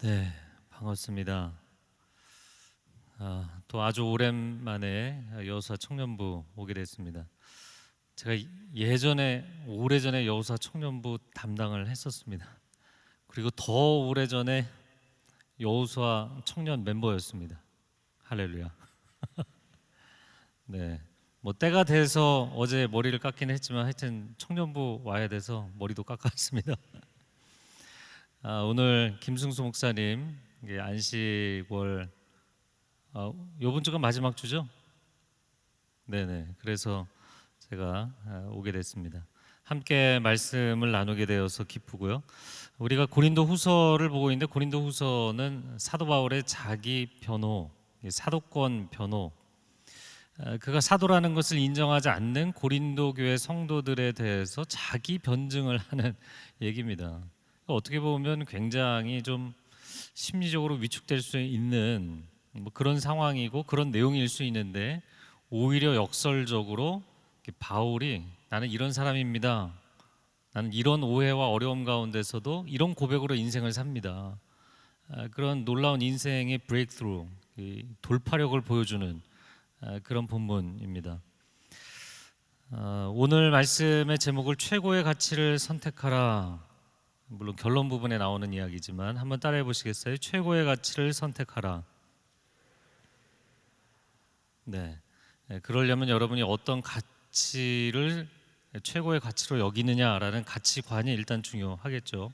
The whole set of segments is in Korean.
네, 반갑습니다. 또 아주 오랜만에 여호수아 청년부 오게 됐습니다. 제가 오래전에 여호수아 청년부 담당을 했었습니다. 그리고 더 오래전에 여호수아 청년 멤버였습니다. 할렐루야. 네, 뭐 때가 돼서 어제 머리를 깎긴 했지만 하여튼 청년부 와야 돼서 머리도 깎았습니다. 오늘 김승수 목사님 이게 안식월 요번 주가 마지막 주죠? 네네. 그래서 제가 오게 됐습니다. 함께 말씀을 나누게 되어서 기쁘고요. 우리가 고린도 후서를 보고 있는데 고린도 후서는 사도 바울의 자기 변호, 사도권 변호, 그가 사도라는 것을 인정하지 않는 고린도 교회 성도들에 대해서 자기 변증을 하는 얘기입니다. 어떻게 보면 굉장히 좀 심리적으로 위축될 수 있는 그런 상황이고 그런 내용일 수 있는데, 오히려 역설적으로 바울이 나는 이런 사람입니다, 나는 이런 오해와 어려움 가운데서도 이런 고백으로 인생을 삽니다, 그런 놀라운 인생의 브레이크스루, 돌파력을 보여주는 그런 본문입니다. 오늘 말씀의 제목을 최고의 가치를 선택하라, 물론 결론 부분에 나오는 이야기지만 한번 따라해 보시겠어요? 최고의 가치를 선택하라. 네. 그러려면 여러분이 어떤 가치를 최고의 가치로 여기느냐라는 가치관이 일단 중요하겠죠.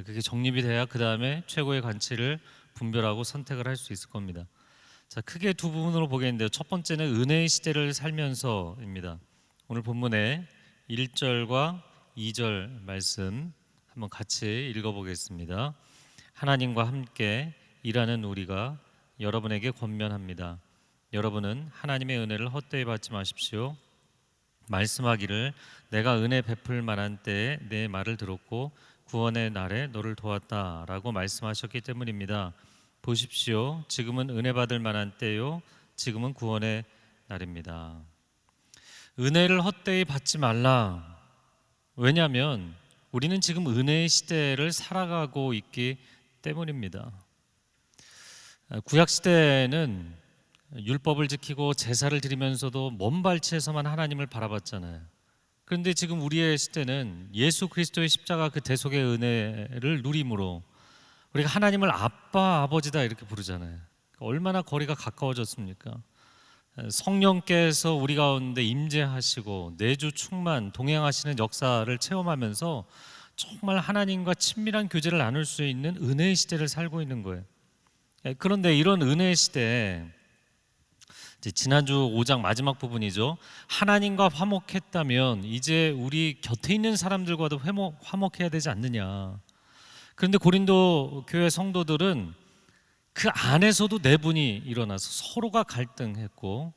그게 정립이 돼야 그 다음에 최고의 가치를 분별하고 선택을 할 수 있을 겁니다. 자, 크게 두 부분으로 보겠는데요. 첫 번째는 은혜의 시대를 살면서입니다. 오늘 본문의 1절과 2절 말씀 한번 같이 읽어보겠습니다. 하나님과 함께 일하는 우리가 여러분에게 권면합니다. 여러분은 하나님의 은혜를 헛되이 받지 마십시오. 말씀하기를 내가 은혜 베풀 만한 때에 내 말을 들었고 구원의 날에 너를 도왔다 라고 말씀하셨기 때문입니다. 보십시오, 지금은 은혜 받을 만한 때요, 지금은 구원의 날입니다. 은혜를 헛되이 받지 말라. 왜냐하면 우리는 지금 은혜의 시대를 살아가고 있기 때문입니다. 구약 시대에는 율법을 지키고 제사를 드리면서도 먼 발치에서만 하나님을 바라봤잖아요. 그런데 지금 우리의 시대는 예수 그리스도의 십자가 그 대속의 은혜를 누림으로 우리가 하나님을 아빠, 아버지다 이렇게 부르잖아요. 얼마나 거리가 가까워졌습니까? 성령께서 우리 가운데 임재하시고 내주 충만 동행하시는 역사를 체험하면서 정말 하나님과 친밀한 교제를 나눌 수 있는 은혜의 시대를 살고 있는 거예요. 그런데 이런 은혜의 시대에 지난주 5장 마지막 부분이죠. 하나님과 화목했다면 이제 우리 곁에 있는 사람들과도 화목해야 되지 않느냐. 그런데 고린도 교회 성도들은 그 안에서도 내분이 일어나서 서로가 갈등했고,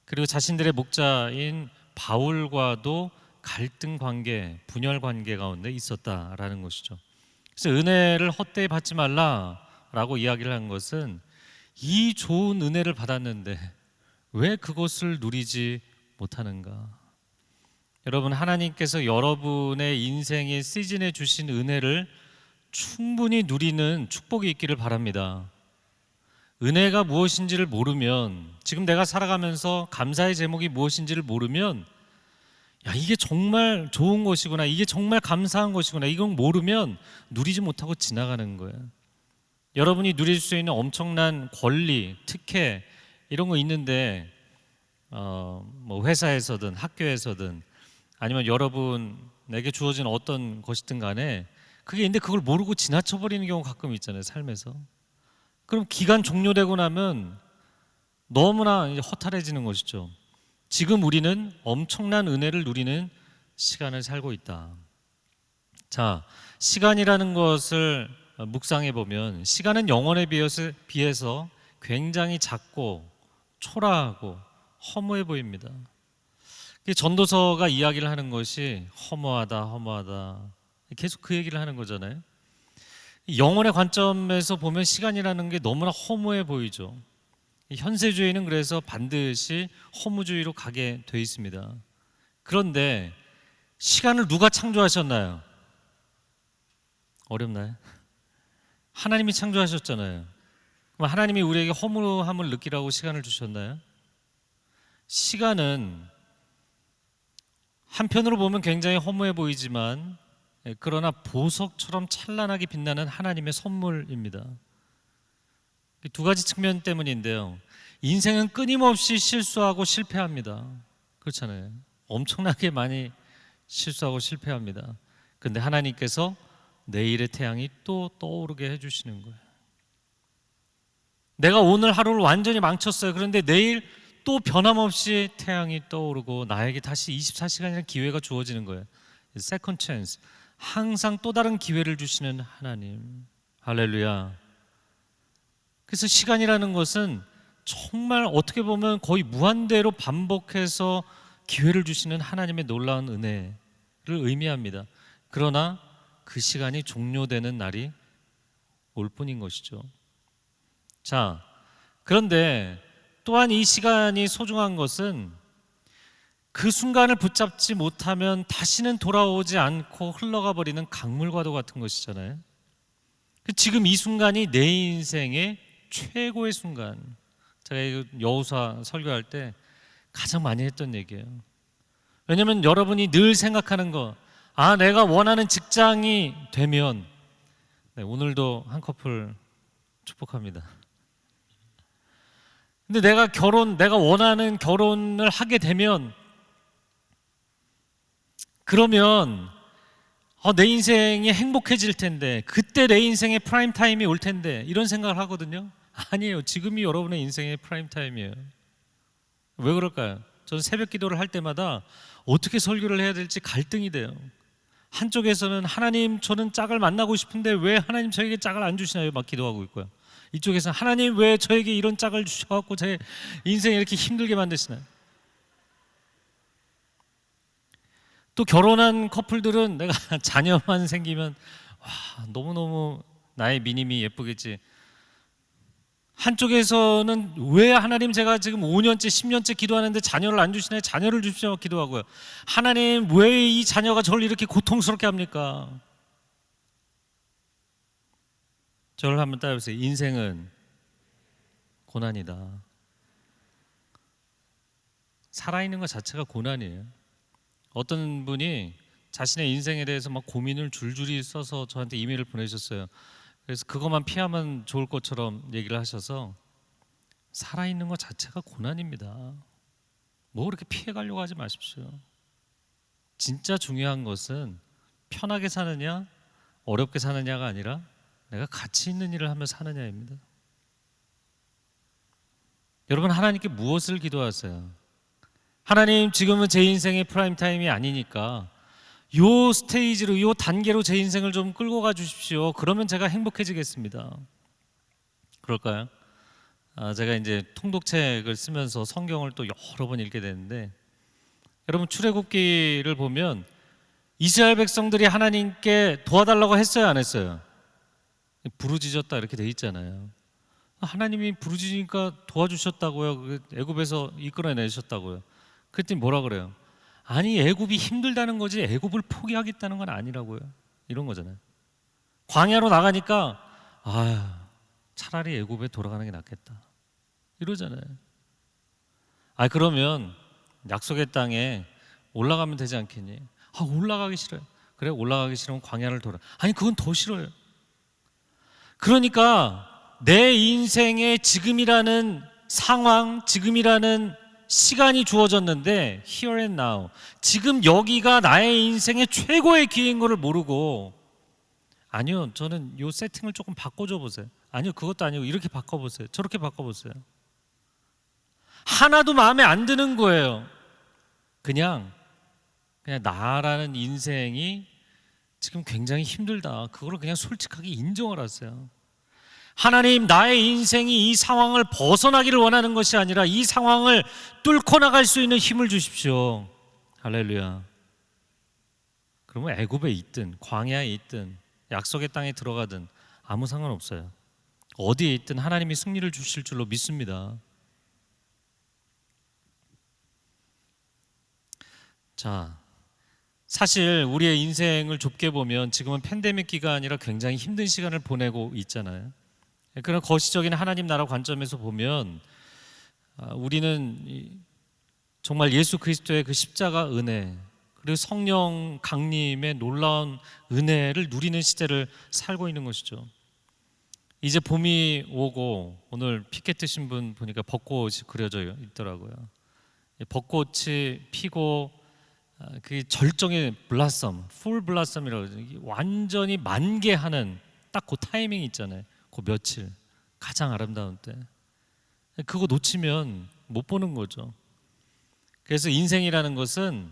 그리고 자신들의 목자인 바울과도 갈등 관계, 분열 관계 가운데 있었다라는 것이죠. 그래서 은혜를 헛되이 받지 말라라고 이야기를 한 것은 이 좋은 은혜를 받았는데 왜 그것을 누리지 못하는가? 여러분, 하나님께서 여러분의 인생의 시즌에 주신 은혜를 충분히 누리는 축복이 있기를 바랍니다. 은혜가 무엇인지를 모르면, 지금 내가 살아가면서 감사의 제목이 무엇인지를 모르면, 야, 이게 정말 좋은 것이구나, 이게 정말 감사한 것이구나, 이건 모르면 누리지 못하고 지나가는 거예요. 여러분이 누릴 수 있는 엄청난 권리, 특혜 이런 거 있는데 뭐 회사에서든 학교에서든 아니면 여러분에게 주어진 어떤 것이든 간에 그게 있는데 그걸 모르고 지나쳐버리는 경우 가끔 있잖아요, 삶에서. 그럼 기간 종료되고 나면 너무나 이제 허탈해지는 것이죠. 지금 우리는 엄청난 은혜를 누리는 시간을 살고 있다. 자, 시간이라는 것을 묵상해 보면 시간은 영원에 비해서 굉장히 작고 초라하고 허무해 보입니다. 전도서가 이야기를 하는 것이 허무하다 계속 그 얘기를 하는 거잖아요. 영혼의 관점에서 보면 시간이라는 게 너무나 허무해 보이죠. 현세주의는 그래서 반드시 허무주의로 가게 돼 있습니다. 그런데 시간을 누가 창조하셨나요? 어렵나요? 하나님이 창조하셨잖아요. 그럼 하나님이 우리에게 허무함을 느끼라고 시간을 주셨나요? 시간은 한편으로 보면 굉장히 허무해 보이지만 그러나 보석처럼 찬란하게 빛나는 하나님의 선물입니다. 두 가지 측면 때문인데요. 인생은 끊임없이 실수하고 실패합니다. 그렇잖아요. 엄청나게 많이 실수하고 실패합니다. 근데 하나님께서 내일의 태양이 또 떠오르게 해주시는 거예요. 내가 오늘 하루를 완전히 망쳤어요. 그런데 내일 또 변함없이 태양이 떠오르고 나에게 다시 24시간이라는 기회가 주어지는 거예요. 세컨드 찬스. 항상 또 다른 기회를 주시는 하나님. 할렐루야. 그래서 시간이라는 것은 정말 어떻게 보면 거의 무한대로 반복해서 기회를 주시는 하나님의 놀라운 은혜를 의미합니다. 그러나 그 시간이 종료되는 날이 올 뿐인 것이죠. 자, 그런데 또한 이 시간이 소중한 것은 그 순간을 붙잡지 못하면 다시는 돌아오지 않고 흘러가 버리는 강물과도 같은 것이잖아요. 지금 이 순간이 내 인생의 최고의 순간. 제가 여호수아 설교할 때 가장 많이 했던 얘기예요. 왜냐하면 여러분이 늘 생각하는 거, 내가 원하는 직장이 되면, 오늘도 한 커플 축복합니다. 근데 내가 원하는 결혼을 하게 되면, 그러면 내 인생이 행복해질 텐데, 그때 내 인생의 프라임 타임이 올 텐데, 이런 생각을 하거든요. 아니에요. 지금이 여러분의 인생의 프라임 타임이에요. 왜 그럴까요? 저는 새벽 기도를 할 때마다 어떻게 설교를 해야 될지 갈등이 돼요. 한쪽에서는 하나님, 저는 짝을 만나고 싶은데 왜 하나님 저에게 짝을 안 주시나요? 막 기도하고 있고요. 이쪽에서는 하나님 왜 저에게 이런 짝을 주셔갖고 제 인생을 이렇게 힘들게 만드시나요? 또 결혼한 커플들은 내가 자녀만 생기면 너무너무 나의 미님이 예쁘겠지. 한쪽에서는 왜 하나님, 제가 지금 5년째 10년째 기도하는데 자녀를 안 주시나요? 자녀를 주시오 기도하고요. 하나님 왜 이 자녀가 저를 이렇게 고통스럽게 합니까? 저를 한번 따라해보세요. 인생은 고난이다. 살아있는 것 자체가 고난이에요. 어떤 분이 자신의 인생에 대해서 막 고민을 줄줄이 써서 저한테 이메일을 보내셨어요. 그래서 그것만 피하면 좋을 것처럼 얘기를 하셔서, 살아있는 것 자체가 고난입니다. 뭐 그렇게 피해가려고 하지 마십시오. 진짜 중요한 것은 편하게 사느냐 어렵게 사느냐가 아니라 내가 가치 있는 일을 하며 사느냐입니다. 여러분, 하나님께 무엇을 기도하세요? 하나님, 지금은 제 인생의 프라임 타임이 아니니까 요 스테이지로, 요 단계로 제 인생을 좀 끌고 가 주십시오. 그러면 제가 행복해지겠습니다. 그럴까요? 제가 이제 통독책을 쓰면서 성경을 또 여러 번 읽게 되는데, 여러분 출애굽기를 보면 이스라엘 백성들이 하나님께 도와달라고 했어요, 안 했어요? 부르짖었다 이렇게 돼 있잖아요. 하나님이 부르짖으니까 도와주셨다고요. 애굽에서 이끌어내셨다고요. 그랬더니 뭐라 그래요? 아니, 애굽이 힘들다는 거지 애굽을 포기하겠다는 건 아니라고요. 이런 거잖아요. 광야로 나가니까 차라리 애굽에 돌아가는 게 낫겠다 이러잖아요. 그러면 약속의 땅에 올라가면 되지 않겠니? 올라가기 싫어요. 그래, 올라가기 싫으면 광야를 돌아. 아니, 그건 더 싫어요. 그러니까 내 인생의 지금이라는 상황, 지금이라는 시간이 주어졌는데, here and now, 지금 여기가 나의 인생의 최고의 기회인 것을 모르고, 아니요, 저는 이 세팅을 조금 바꿔줘 보세요. 아니요, 그것도 아니고 이렇게 바꿔보세요. 저렇게 바꿔보세요. 하나도 마음에 안 드는 거예요. 그냥 나라는 인생이 지금 굉장히 힘들다, 그걸 그냥 솔직하게 인정을 하세요. 하나님, 나의 인생이 이 상황을 벗어나기를 원하는 것이 아니라 이 상황을 뚫고 나갈 수 있는 힘을 주십시오. 할렐루야. 그러면 애굽에 있든 광야에 있든 약속의 땅에 들어가든 아무 상관없어요. 어디에 있든 하나님이 승리를 주실 줄로 믿습니다. 자, 사실 우리의 인생을 좁게 보면 지금은 팬데믹 기간이라 굉장히 힘든 시간을 보내고 있잖아요. 그런 거시적인 하나님 나라 관점에서 보면 우리는 정말 예수 그리스도의 그 십자가 은혜, 그리고 성령 강림의 놀라운 은혜를 누리는 시대를 살고 있는 것이죠. 이제 봄이 오고, 오늘 피켓 드신 분 보니까 벚꽃이 그려져 있더라고요. 벚꽃이 피고 그 절정의 블라썸, 풀 블라썸이라고 하죠. 완전히 만개하는 딱 그 타이밍이 있잖아요. 그 며칠 가장 아름다운 때. 그거 놓치면 못 보는 거죠. 그래서 인생이라는 것은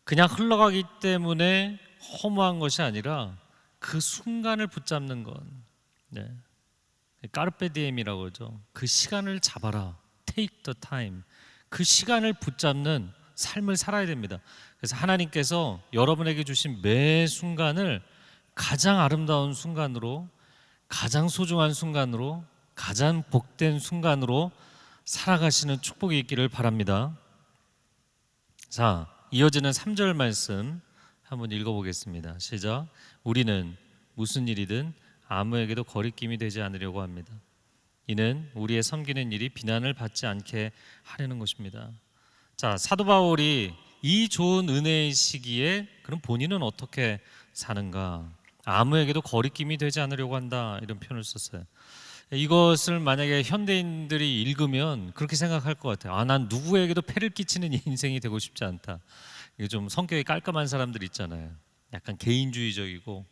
그냥 흘러가기 때문에 허무한 것이 아니라 그 순간을 붙잡는 것. 네. 까르페 디엠이라고 하죠. 그 시간을 잡아라. Take the time. 그 시간을 붙잡는 삶을 살아야 됩니다. 그래서 하나님께서 여러분에게 주신 매 순간을 가장 아름다운 순간으로, 가장 소중한 순간으로, 가장 복된 순간으로 살아가시는 축복이 있기를 바랍니다. 자, 이어지는 3절 말씀 한번 읽어보겠습니다. 시작. 우리는 무슨 일이든 아무에게도 거리낌이 되지 않으려고 합니다. 이는 우리의 섬기는 일이 비난을 받지 않게 하려는 것입니다. 자, 사도 바울이 이 좋은 은혜의 시기에 그럼 본인은 어떻게 사는가? 아무에게도 거리낌이 되지 않으려고 한다, 이런 표현을 썼어요. 이것을 만약에 현대인들이 읽으면 그렇게 생각할 것 같아요. 난 누구에게도 폐를 끼치는 인생이 되고 싶지 않다. 이게 좀 성격이 깔끔한 사람들 있잖아요. 약간 개인주의적이고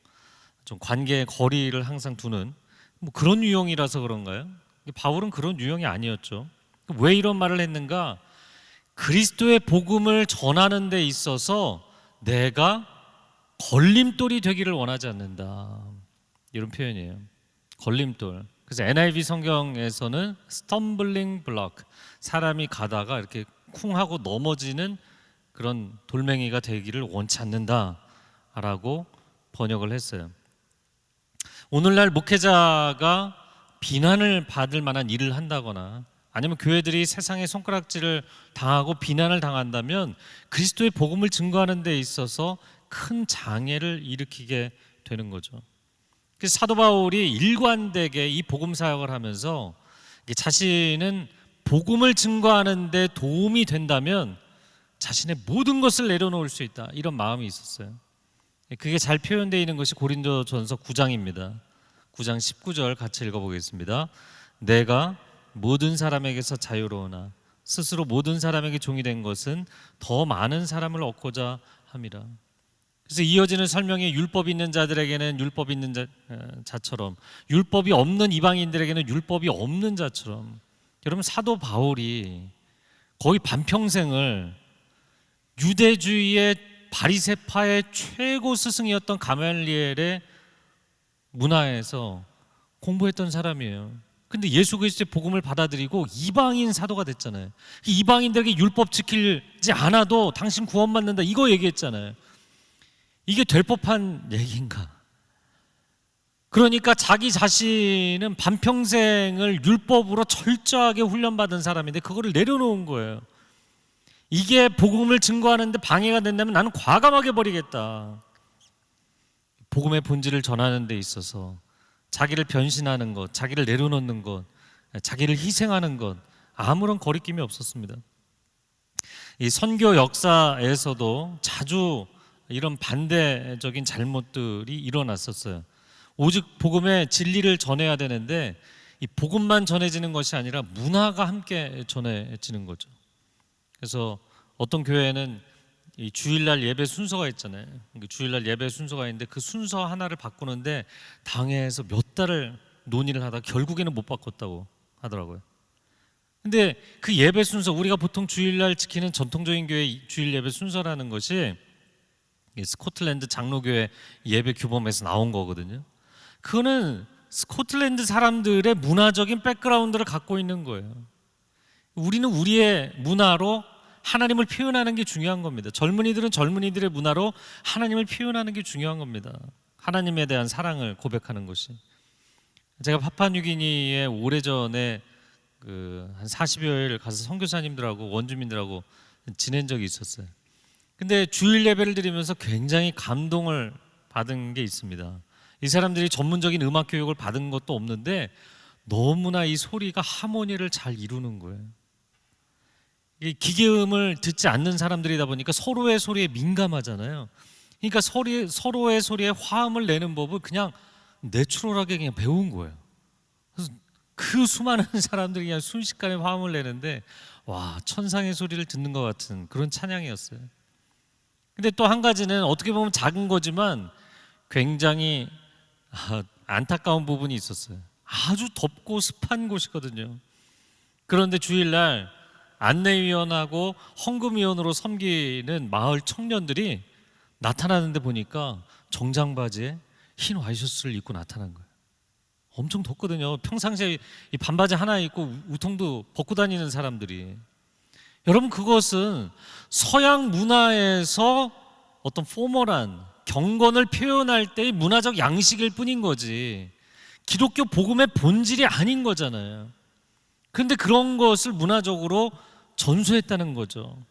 좀 관계의 거리를 항상 두는 뭐 그런 유형이라서 그런가요? 바울은 그런 유형이 아니었죠. 왜 이런 말을 했는가? 그리스도의 복음을 전하는 데 있어서 내가 걸림돌이 되기를 원하지 않는다, 이런 표현이에요. 걸림돌. 그래서 NIV 성경에서는 stumbling block, 사람이 가다가 이렇게 쿵 하고 넘어지는 그런 돌멩이가 되기를 원치 않는다라고 번역을 했어요. 오늘날 목회자가 비난을 받을 만한 일을 한다거나 아니면 교회들이 세상에 손가락질을 당하고 비난을 당한다면 그리스도의 복음을 증거하는 데 있어서 큰 장애를 일으키게 되는 거죠. 그래서 사도 바울이 일관되게 이 복음 사역을 하면서 자신은 복음을 증거하는 데 도움이 된다면 자신의 모든 것을 내려놓을 수 있다, 이런 마음이 있었어요. 그게 잘 표현되어 있는 것이 고린도전서 9장입니다. 9장 19절 같이 읽어보겠습니다. 내가 모든 사람에게서 자유로우나 스스로 모든 사람에게 종이 된 것은 더 많은 사람을 얻고자 함이라. 그래서 이어지는 설명이 율법 있는 자들에게는 율법 있는 자처럼, 율법이 없는 이방인들에게는 율법이 없는 자처럼. 여러분, 사도 바울이 거의 반평생을 유대주의의 바리새파의 최고 스승이었던 가말리엘의 문화에서 공부했던 사람이에요. 근데 예수 그리스도의 복음을 받아들이고 이방인 사도가 됐잖아요. 이방인들에게 율법 지키지 않아도 당신 구원받는다, 이거 얘기했잖아요. 이게 될 법한 얘기인가? 그러니까 자기 자신은 반평생을 율법으로 철저하게 훈련받은 사람인데 그거를 내려놓은 거예요. 이게 복음을 증거하는데 방해가 된다면 나는 과감하게 버리겠다. 복음의 본질을 전하는 데 있어서 자기를 변신하는 것, 자기를 내려놓는 것, 자기를 희생하는 것, 아무런 거리낌이 없었습니다. 이 선교 역사에서도 자주 이런 반대적인 잘못들이 일어났었어요. 오직 복음의 진리를 전해야 되는데 이 복음만 전해지는 것이 아니라 문화가 함께 전해지는 거죠. 그래서 어떤 교회는 이 주일날 예배 순서가 있잖아요. 주일날 예배 순서가 있는데 그 순서 하나를 바꾸는데 당회에서 몇 달을 논의를 하다 결국에는 못 바꿨다고 하더라고요. 근데 그 예배 순서, 우리가 보통 주일날 지키는 전통적인 교회 주일 예배 순서라는 것이 스코틀랜드 장로교회 예배 규범에서 나온 거거든요. 그거는 스코틀랜드 사람들의 문화적인 백그라운드를 갖고 있는 거예요. 우리는 우리의 문화로 하나님을 표현하는 게 중요한 겁니다. 젊은이들은 젊은이들의 문화로 하나님을 표현하는 게 중요한 겁니다. 하나님에 대한 사랑을 고백하는 것이. 제가 파푸아뉴기니에 오래전에 한 40여일 가서 선교사님들하고 원주민들하고 지낸 적이 있었어요. 근데 주일 예배를 드리면서 굉장히 감동을 받은 게 있습니다. 이 사람들이 전문적인 음악 교육을 받은 것도 없는데 너무나 이 소리가 하모니를 잘 이루는 거예요. 이 기계음을 듣지 않는 사람들이다 보니까 서로의 소리에 민감하잖아요. 그러니까 서로의 소리에 화음을 내는 법을 그냥 내추럴하게 그냥 배운 거예요. 그래서 그 수많은 사람들이 그냥 순식간에 화음을 내는데 와, 천상의 소리를 듣는 것 같은 그런 찬양이었어요. 근데 또 한 가지는 어떻게 보면 작은 거지만 굉장히 안타까운 부분이 있었어요. 아주 덥고 습한 곳이거든요. 그런데 주일날 안내위원하고 헌금위원으로 섬기는 마을 청년들이 나타나는데 보니까 정장 바지에 흰 와이셔츠를 입고 나타난 거예요. 엄청 덥거든요. 평상시에 이 반바지 하나 입고 우통도 벗고 다니는 사람들이. 여러분, 그것은 서양 문화에서 어떤 포멀한 경건을 표현할 때의 문화적 양식일 뿐인 거지 기독교 복음의 본질이 아닌 거잖아요. 그런데 그런 것을 문화적으로 전수했다는 거죠.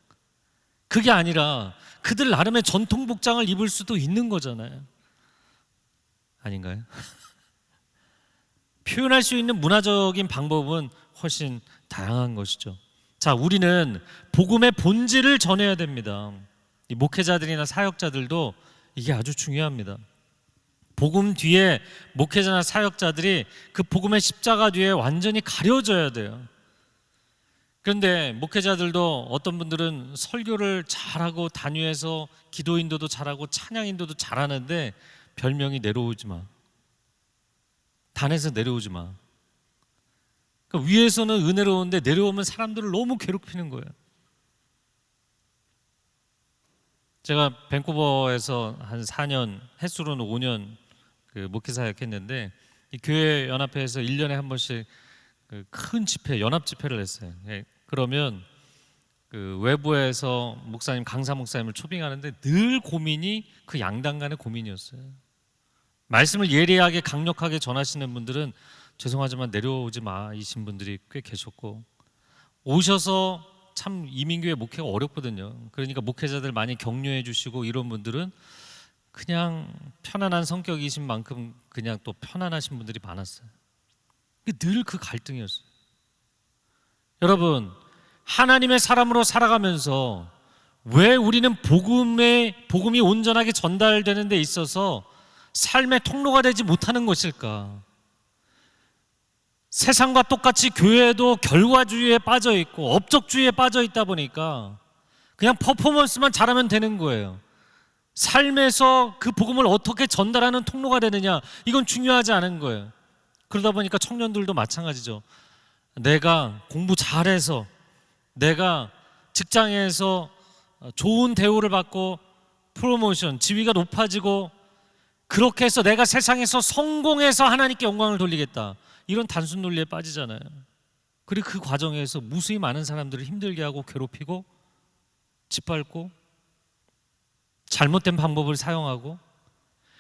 그게 아니라 그들 나름의 전통 복장을 입을 수도 있는 거잖아요. 아닌가요? 표현할 수 있는 문화적인 방법은 훨씬 다양한 것이죠. 자, 우리는 복음의 본질을 전해야 됩니다. 이 목회자들이나 사역자들도 이게 아주 중요합니다. 복음 뒤에 목회자나 사역자들이 그 복음의 십자가 뒤에 완전히 가려져야 돼요. 그런데 목회자들도 어떤 분들은 설교를 잘하고 단위에서 기도 인도도 잘하고 찬양 인도도 잘하는데 별명이 내려오지 마. 단에서 내려오지 마. 그러니까 위에서는 은혜로운데 내려오면 사람들을 너무 괴롭히는 거예요. 제가 밴쿠버에서 한 4년, 햇수로는 5년 그 목회 사역했는데 이 교회 연합회에서 1년에 한 번씩 그 큰 집회, 연합 집회를 했어요. 그러면 그 외부에서 목사님, 강사 목사님을 초빙하는데 늘 고민이 그 양당 간의 고민이었어요. 말씀을 예리하게 강력하게 전하시는 분들은 죄송하지만 내려오지 마이신 분들이 꽤 계셨고, 오셔서 참 이민교회 목회가 어렵거든요. 그러니까 목회자들 많이 격려해 주시고 이런 분들은 그냥 편안한 성격이신 만큼 그냥 또 편안하신 분들이 많았어요. 늘 그 갈등이었어요. 여러분, 하나님의 사람으로 살아가면서 왜 우리는 복음이 온전하게 전달되는 데 있어서 삶의 통로가 되지 못하는 것일까? 세상과 똑같이 교회도 결과주의에 빠져 있고 업적주의에 빠져 있다 보니까 그냥 퍼포먼스만 잘하면 되는 거예요. 삶에서 그 복음을 어떻게 전달하는 통로가 되느냐, 이건 중요하지 않은 거예요. 그러다 보니까 청년들도 마찬가지죠. 내가 공부 잘해서, 내가 직장에서 좋은 대우를 받고 프로모션, 지위가 높아지고 그렇게 해서 내가 세상에서 성공해서 하나님께 영광을 돌리겠다, 이런 단순 논리에 빠지잖아요. 그리고 그 과정에서 무수히 많은 사람들을 힘들게 하고 괴롭히고 짓밟고 잘못된 방법을 사용하고,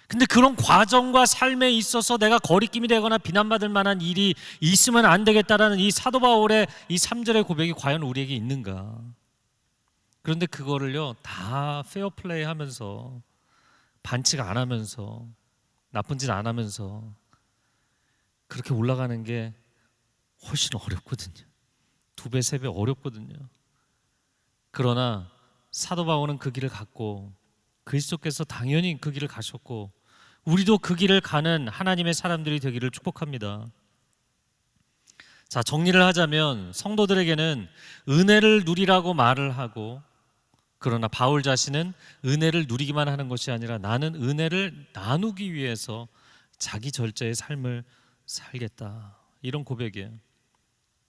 근데 그런 과정과 삶에 있어서 내가 거리낌이 되거나 비난받을 만한 일이 있으면 안 되겠다라는 이 사도 바울의 이 3절의 고백이 과연 우리에게 있는가? 그런데 그거를요 다 페어플레이 하면서, 반칙 안 하면서, 나쁜 짓 안 하면서 그렇게 올라가는 게 훨씬 어렵거든요. 2배, 3배 어렵거든요. 그러나 사도 바울은 그 길을 갔고 그리스도께서 당연히 그 길을 가셨고 우리도 그 길을 가는 하나님의 사람들이 되기를 축복합니다. 자, 정리를 하자면 성도들에게는 은혜를 누리라고 말을 하고, 그러나 바울 자신은 은혜를 누리기만 하는 것이 아니라 나는 은혜를 나누기 위해서 자기 절제의 삶을 살겠다, 이런 고백이에요.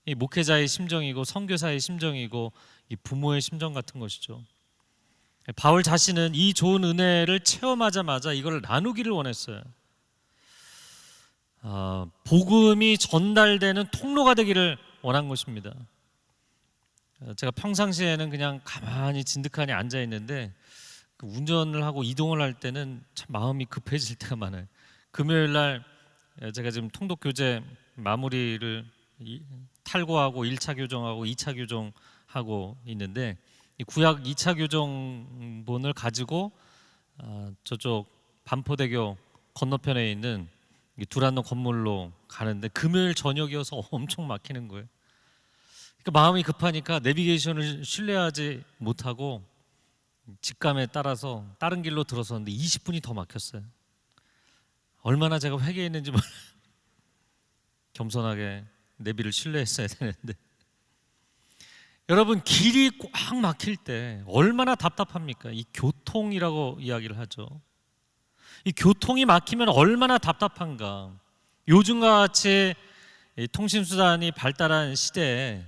이 목회자의 심정이고 선교사의 심정이고 이 부모의 심정 같은 것이죠. 바울 자신은 이 좋은 은혜를 체험하자마자 이걸 나누기를 원했어요. 복음이 전달되는 통로가 되기를 원한 것입니다. 제가 평상시에는 그냥 가만히 진득하니 앉아 있는데 운전을 하고 이동을 할 때는 참 마음이 급해질 때가 많아요. 금요일 날 제가 지금 통독 교재 마무리를 탈고하고 1차 교정하고 2차 교정하고 있는데, 이 구약 2차 교정본을 가지고 저쪽 반포대교 건너편에 있는 이 두란노 건물로 가는데 금요일 저녁이어서 엄청 막히는 거예요. 그러니까 마음이 급하니까 내비게이션을 신뢰하지 못하고 직감에 따라서 다른 길로 들어섰는데 20분이 더 막혔어요. 얼마나 제가 회개했는지 몰라요. 겸손하게 내비를 신뢰했어야 되는데. 여러분, 길이 꽉 막힐 때 얼마나 답답합니까? 이 교통이라고 이야기를 하죠. 이 교통이 막히면 얼마나 답답한가. 요즘과 같이 통신수단이 발달한 시대에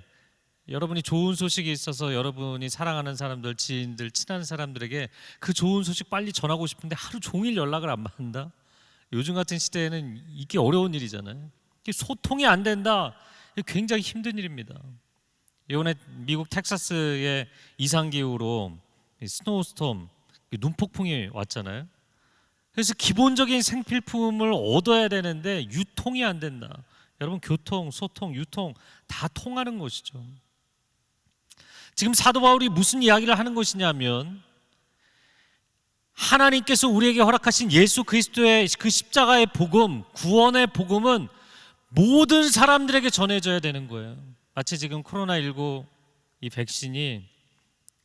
여러분이 좋은 소식이 있어서 여러분이 사랑하는 사람들, 지인들, 친한 사람들에게 그 좋은 소식 빨리 전하고 싶은데 하루 종일 연락을 안 받는다? 요즘 같은 시대에는 이게 어려운 일이잖아요. 소통이 안 된다. 굉장히 힘든 일입니다. 이번에 미국 텍사스의 이상기후로 스노우스톰, 눈폭풍이 왔잖아요. 그래서 기본적인 생필품을 얻어야 되는데 유통이 안 된다. 여러분, 교통, 소통, 유통 다 통하는 것이죠. 지금 사도 바울이 무슨 이야기를 하는 것이냐면, 하나님께서 우리에게 허락하신 예수 그리스도의 그 십자가의 복음, 구원의 복음은 모든 사람들에게 전해져야 되는 거예요. 마치 지금 코로나19 이 백신이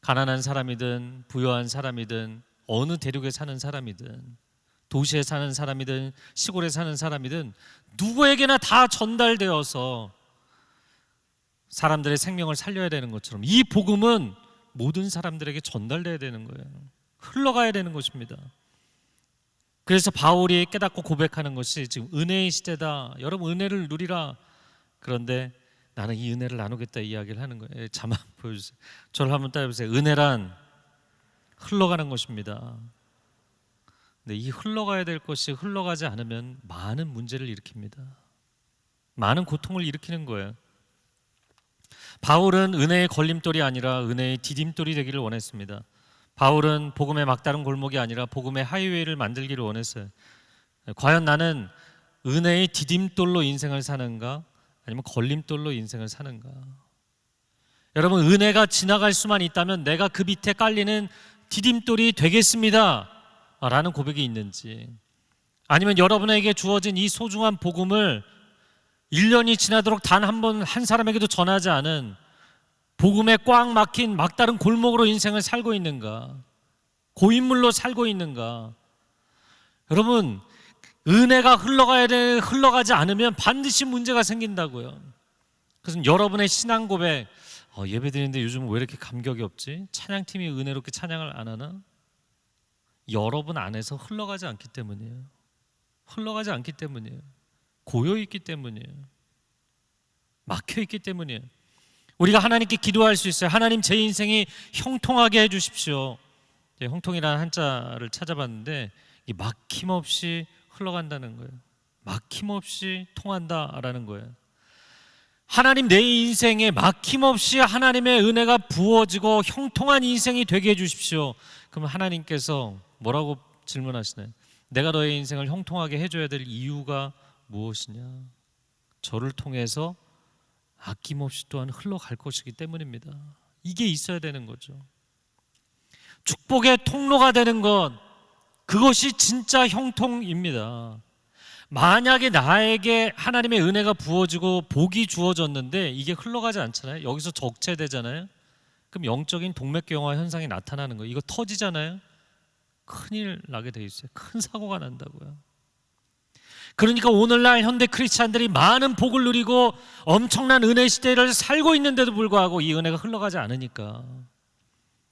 가난한 사람이든 부유한 사람이든 어느 대륙에 사는 사람이든 도시에 사는 사람이든 시골에 사는 사람이든 누구에게나 다 전달되어서 사람들의 생명을 살려야 되는 것처럼 이 복음은 모든 사람들에게 전달돼야 되는 거예요. 흘러가야 되는 것입니다. 그래서 바울이 깨닫고 고백하는 것이 지금 은혜의 시대다. 여러분, 은혜를 누리라. 그런데 나는 이 은혜를 나누겠다 이야기를 하는 거예요. 자막 보여주세요. 저를 한번 따라해보세요. 은혜란 흘러가는 것입니다. 근데 이 흘러가야 될 것이 흘러가지 않으면 많은 문제를 일으킵니다. 많은 고통을 일으키는 거예요. 바울은 은혜의 걸림돌이 아니라 은혜의 디딤돌이 되기를 원했습니다. 바울은 복음의 막다른 골목이 아니라 복음의 하이웨이를 만들기를 원했어요. 과연 나는 은혜의 디딤돌로 인생을 사는가? 아니면 걸림돌로 인생을 사는가? 여러분, 은혜가 지나갈 수만 있다면 내가 그 밑에 깔리는 디딤돌이 되겠습니다 라는 고백이 있는지, 아니면 여러분에게 주어진 이 소중한 복음을 1년이 지나도록 단 한 번 한 사람에게도 전하지 않은 복음에 꽉 막힌 막다른 골목으로 인생을 살고 있는가? 고인물로 살고 있는가? 여러분, 은혜가 흘러가지 않으면 반드시 문제가 생긴다고요. 그래서 여러분의 신앙 고백, 예배 드리는데 요즘 왜 이렇게 감격이 없지? 찬양팀이 은혜롭게 찬양을 안 하나? 여러분 안에서 흘러가지 않기 때문이에요. 흘러가지 않기 때문이에요. 고여있기 때문이에요. 막혀있기 때문이에요. 우리가 하나님께 기도할 수 있어요. 하나님, 제 인생이 형통하게 해주십시오. 형통이라는 한자를 찾아봤는데 이 막힘없이 흘러간다는 거예요. 막힘없이 통한다라는 거예요. 하나님, 내 인생에 막힘없이 하나님의 은혜가 부어지고 형통한 인생이 되게 해주십시오. 그럼 하나님께서 뭐라고 질문하시나요? 내가 너의 인생을 형통하게 해줘야 될 이유가 무엇이냐? 저를 통해서 아낌없이 또한 흘러갈 것이기 때문입니다. 이게 있어야 되는 거죠. 축복의 통로가 되는 것, 그것이 진짜 형통입니다. 만약에 나에게 하나님의 은혜가 부어지고 복이 주어졌는데 이게 흘러가지 않잖아요. 여기서 적체되잖아요. 그럼 영적인 동맥경화 현상이 나타나는 거예요. 이거 터지잖아요. 큰일 나게 돼 있어요. 큰 사고가 난다고요. 그러니까 오늘날 현대 크리스찬들이 많은 복을 누리고 엄청난 은혜 시대를 살고 있는데도 불구하고 이 은혜가 흘러가지 않으니까,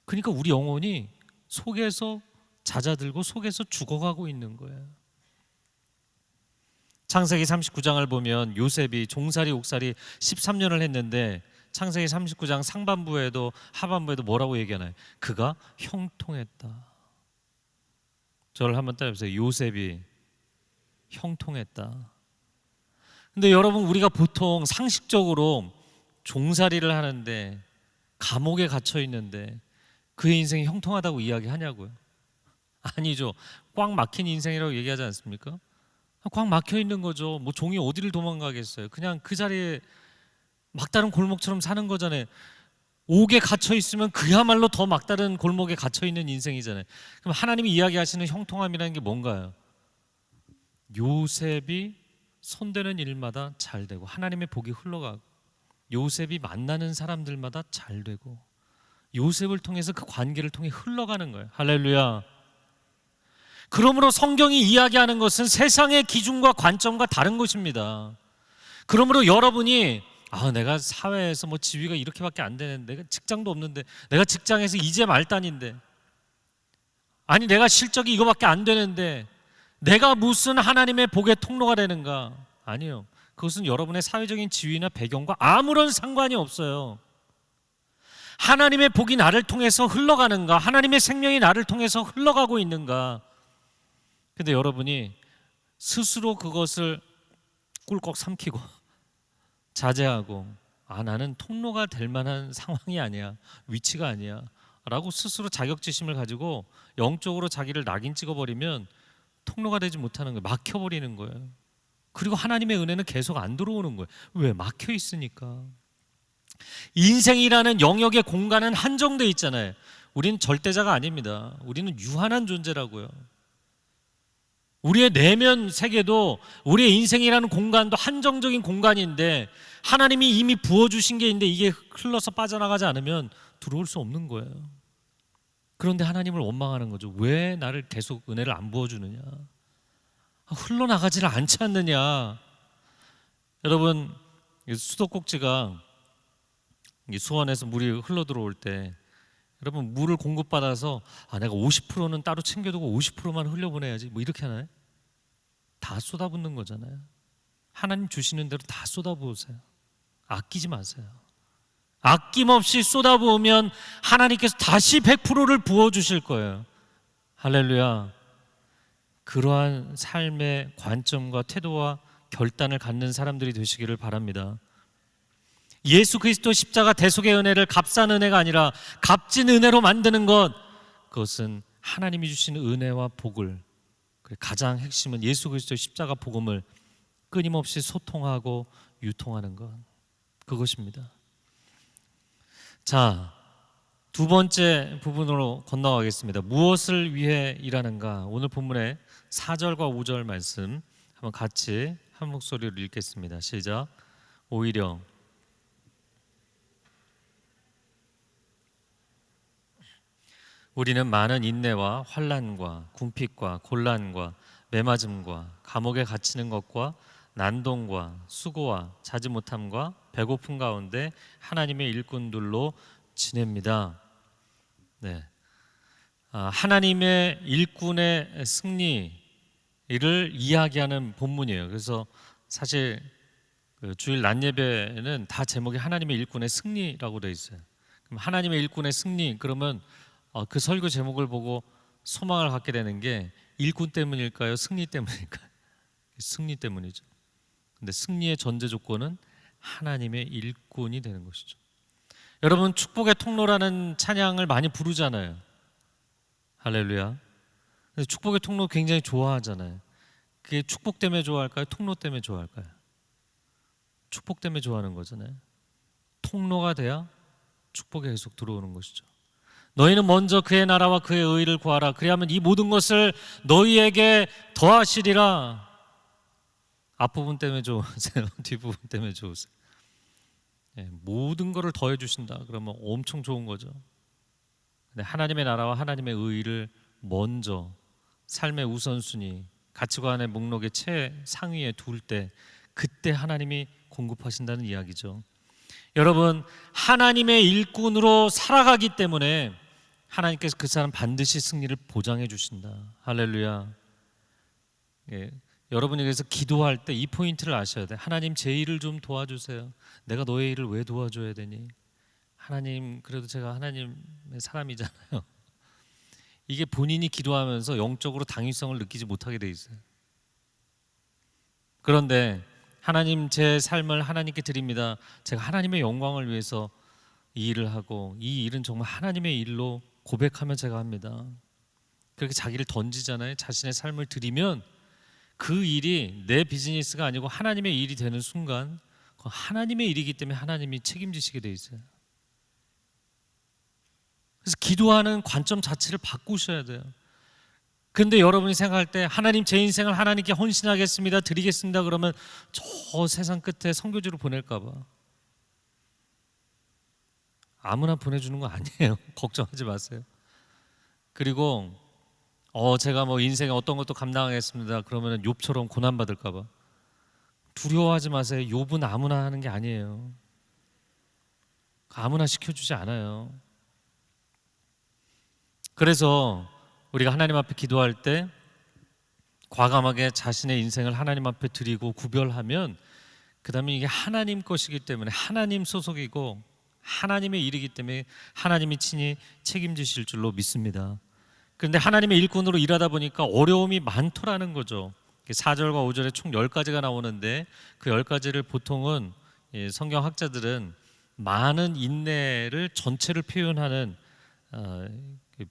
그러니까 우리 영혼이 속에서 잦아들고 속에서 죽어가고 있는 거예요. 창세기 39장을 보면 요셉이 종살이 옥살이 13년을 했는데 창세기 39장 상반부에도 하반부에도 뭐라고 얘기하나요? 그가 형통했다. 저를 한번 따라해보세요. 요셉이 형통했다. 근데 여러분, 우리가 보통 상식적으로 종살이를 하는데 감옥에 갇혀 있는데 그의 인생이 형통하다고 이야기하냐고요? 아니죠. 꽉 막힌 인생이라고 얘기하지 않습니까? 꽉 막혀 있는 거죠. 뭐 종이 어디를 도망가겠어요? 그냥 그 자리에 막다른 골목처럼 사는 거잖아요. 옥에 갇혀 있으면 그야말로 더 막다른 골목에 갇혀 있는 인생이잖아요. 그럼 하나님이 이야기하시는 형통함이라는 게 뭔가요? 요셉이 손대는 일마다 잘 되고 하나님의 복이 흘러가고 요셉이 만나는 사람들마다 잘 되고 요셉을 통해서 그 관계를 통해 흘러가는 거예요. 할렐루야. 그러므로 성경이 이야기하는 것은 세상의 기준과 관점과 다른 것입니다. 그러므로 여러분이 내가 사회에서 뭐 지위가 이렇게밖에 안 되는데, 내가 직장도 없는데, 내가 직장에서 이제 말단인데, 아니 내가 실적이 이거밖에 안 되는데 내가 무슨 하나님의 복의 통로가 되는가? 아니요. 그것은 여러분의 사회적인 지위나 배경과 아무런 상관이 없어요. 하나님의 복이 나를 통해서 흘러가는가? 하나님의 생명이 나를 통해서 흘러가고 있는가? 근데 여러분이 스스로 그것을 꿀꺽 삼키고 자제하고 나는 통로가 될 만한 상황이 아니야, 위치가 아니야 라고 스스로 자격지심을 가지고 영적으로 자기를 낙인 찍어버리면 통로가 되지 못하는 거예요. 막혀버리는 거예요. 그리고 하나님의 은혜는 계속 안 들어오는 거예요. 왜? 막혀 있으니까. 인생이라는 영역의 공간은 한정돼 있잖아요. 우리는 절대자가 아닙니다. 우리는 유한한 존재라고요. 우리의 내면 세계도, 우리의 인생이라는 공간도 한정적인 공간인데 하나님이 이미 부어주신 게 있는데 이게 흘러서 빠져나가지 않으면 들어올 수 없는 거예요. 그런데 하나님을 원망하는 거죠. 왜 나를 계속 은혜를 안 부어주느냐, 흘러나가지를 않지 않느냐. 여러분, 수도꼭지가 수원에서 물이 흘러들어올 때 여러분 물을 공급받아서 내가 50%는 따로 챙겨두고 50%만 흘려보내야지 뭐 이렇게 하나요? 다 쏟아붓는 거잖아요. 하나님 주시는 대로 다 쏟아부으세요. 아끼지 마세요. 아낌없이 쏟아부으면 하나님께서 다시 100%를 부어주실 거예요. 할렐루야. 그러한 삶의 관점과 태도와 결단을 갖는 사람들이 되시기를 바랍니다. 예수 그리스도 십자가 대속의 은혜를 값싼 은혜가 아니라 값진 은혜로 만드는 것, 그것은 하나님이 주시는 은혜와 복을, 가장 핵심은 예수 그리스도의 십자가 복음을 끊임없이 소통하고 유통하는 것, 그것입니다. 자, 두 번째 부분으로 건너가겠습니다. 무엇을 위해 일하는가? 오늘 본문의 4절과 5절 말씀 한번 같이 한 목소리로 읽겠습니다. 시작. 오히려 우리는 많은 인내와 환난과 궁핍과 곤란과 매맞음과 감옥에 갇히는 것과 난동과 수고와 자지 못함과 배고픔 가운데 하나님의 일꾼들로 지냅니다. 네, 하나님의 일꾼의 승리를 이야기하는 본문이에요. 그래서 사실 주일 낮 예배는 다 제목이 하나님의 일꾼의 승리라고 되어 있어요. 그럼 하나님의 일꾼의 승리, 그러면 그 설교 제목을 보고 소망을 갖게 되는 게 일꾼 때문일까요? 승리 때문일까요? 승리 때문이죠. 근데 승리의 전제 조건은 하나님의 일꾼이 되는 것이죠. 여러분, 축복의 통로라는 찬양을 많이 부르잖아요. 할렐루야. 근데 축복의 통로 굉장히 좋아하잖아요. 그게 축복 때문에 좋아할까요? 통로 때문에 좋아할까요? 축복 때문에 좋아하는 거잖아요. 통로가 돼야 축복이 계속 들어오는 것이죠. 너희는 먼저 그의 나라와 그의 의를 구하라. 그리하면 이 모든 것을 너희에게 더하시리라. 앞부분 때문에 좋으세요? 뒷부분 때문에 좋으세요? 모든 것을 더해 주신다 그러면 엄청 좋은 거죠. 근데 하나님의 나라와 하나님의 의를 먼저 삶의 우선순위, 가치관의 목록의 최상위에 둘 때, 그때 하나님이 공급하신다는 이야기죠. 여러분, 하나님의 일꾼으로 살아가기 때문에 하나님께서 그 사람 반드시 승리를 보장해 주신다. 할렐루야. 여러분이 그래서 기도할 때 이 포인트를 아셔야 돼. 하나님, 제 일을 좀 도와주세요. 내가 너의 일을 왜 도와줘야 되니? 하나님, 그래도 제가 하나님의 사람이잖아요. 이게 본인이 기도하면서 영적으로 당위성을 느끼지 못하게 돼 있어요. 그런데 하나님, 제 삶을 하나님께 드립니다. 제가 하나님의 영광을 위해서 이 일을 하고, 이 일은 정말 하나님의 일로 고백하면 제가 합니다. 그렇게 자기를 던지잖아요. 자신의 삶을 드리면 그 일이 내 비즈니스가 아니고 하나님의 일이 되는 순간 하나님의 일이기 때문에 하나님이 책임지시게 돼 있어요. 그래서 기도하는 관점 자체를 바꾸셔야 돼요. 그런데 여러분이 생각할 때 하나님 제 인생을 하나님께 헌신하겠습니다, 드리겠습니다 그러면 저 세상 끝에 선교지로 보낼까 봐. 아무나 보내주는 거 아니에요. 걱정하지 마세요. 그리고 제가 뭐 인생에 어떤 것도 감당하겠습니다 그러면 욥처럼 고난받을까 봐. 두려워하지 마세요. 욥은 아무나 하는 게 아니에요. 아무나 시켜주지 않아요. 그래서 우리가 하나님 앞에 기도할 때 과감하게 자신의 인생을 하나님 앞에 드리고 구별하면 그 다음에 이게 하나님 것이기 때문에 하나님 소속이고 하나님의 일이기 때문에 하나님이 친히 책임지실 줄로 믿습니다. 그런데 하나님의 일꾼으로 일하다 보니까 어려움이 많더라는 거죠. 4절과 5절에 총 10가지가 나오는데 그 10가지를 보통은 성경학자들은 많은 인내를 전체를 표현하는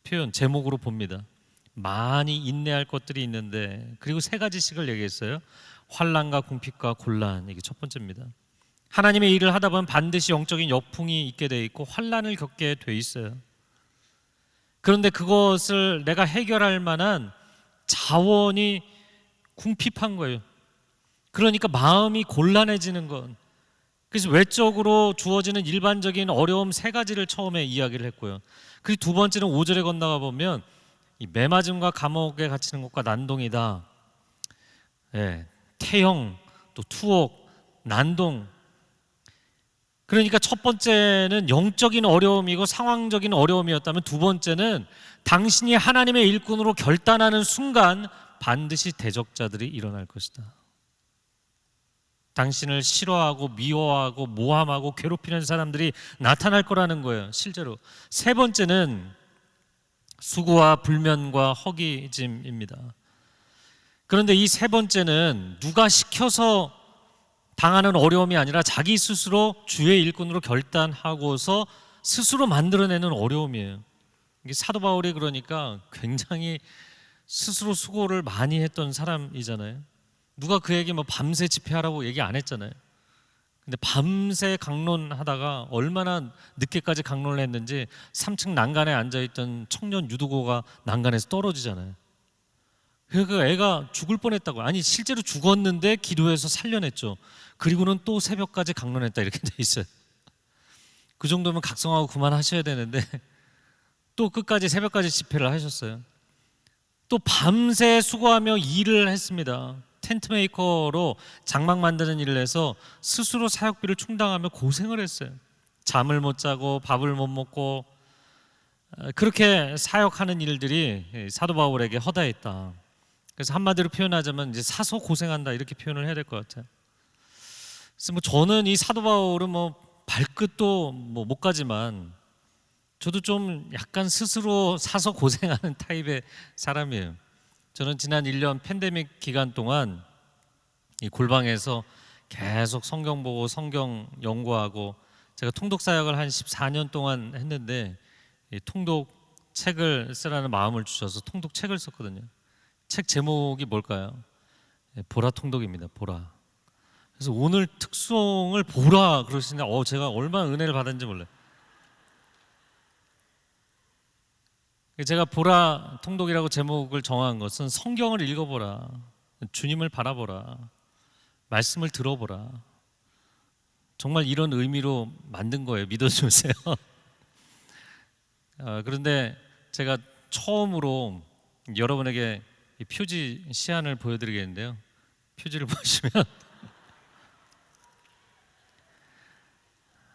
표현 제목으로 봅니다. 많이 인내할 것들이 있는데, 그리고 3가지씩을 얘기했어요. 환난과 궁핍과 곤란, 이게 첫 번째입니다. 하나님의 일을 하다 보면 반드시 영적인 역풍이 있게 돼 있고 환난을 겪게 돼 있어요. 그런데 그것을 내가 해결할 만한 자원이 궁핍한 거예요. 그러니까 마음이 곤란해지는 건. 그래서 외적으로 주어지는 일반적인 어려움 3가지를 처음에 이야기를 했고요. 그리고 두 번째는 5절에 건너가 보면 이 매맞음과 감옥에 갇히는 것과 난동이다. 태형, 또 투옥, 난동. 그러니까 첫 번째는 영적인 어려움이고 상황적인 어려움이었다면 두 번째는 당신이 하나님의 일꾼으로 결단하는 순간 반드시 대적자들이 일어날 것이다. 당신을 싫어하고 미워하고 모함하고 괴롭히는 사람들이 나타날 거라는 거예요. 실제로. 3번째는 수고와 불면과 허기짐입니다. 그런데 이 3번째는 누가 시켜서 당하는 어려움이 아니라 자기 스스로 주의 일꾼으로 결단하고서 스스로 만들어내는 어려움이에요. 이게 사도 바울이 그러니까 굉장히 스스로 수고를 많이 했던 사람이잖아요. 누가 그에게 뭐 밤새 집회하라고 얘기 안 했잖아요. 근데 밤새 강론하다가 얼마나 늦게까지 강론을 했는지 3층 난간에 앉아있던 청년 유두고가 난간에서 떨어지잖아요. 그러니까 애가 죽을 뻔했다고. 아니 실제로 죽었는데 기도해서 살려냈죠. 그리고는 또 새벽까지 강론했다 이렇게 돼 있어요. 그 정도면 각성하고 그만하셔야 되는데 또 끝까지 새벽까지 집회를 하셨어요. 또 밤새 수고하며 일을 했습니다. 텐트 메이커로 장막 만드는 일을 해서 스스로 사역비를 충당하며 고생을 했어요. 잠을 못 자고 밥을 못 먹고 그렇게 사역하는 일들이 사도 바울에게 허다했다. 그래서 한마디로 표현하자면 이제 사서 고생한다 이렇게 표현을 해야 될 것 같아요. 그래서 뭐 저는 이 사도 바울은 뭐 발끝도 뭐 못 가지만 저도 좀 약간 스스로 사서 고생하는 타입의 사람이에요. 저는 지난 1년 팬데믹 기간 동안 이 골방에서 계속 성경 보고 성경 연구하고, 제가 통독 사역을 한 14년 동안 했는데 이 통독 책을 쓰라는 마음을 주셔서 통독 책을 썼거든요. 책 제목이 뭘까요? 보라 통독입니다. 보라. 그래서 오늘 특송을 보라 그러시는데 제가 얼마나 은혜를 받았는지 몰라요. 제가 보라 통독이라고 제목을 정한 것은 성경을 읽어보라, 주님을 바라보라, 말씀을 들어보라. 정말 이런 의미로 만든 거예요. 믿어주세요. 그런데 제가 처음으로 여러분에게 이 표지 시안을 보여드리겠는데요. 표지를 보시면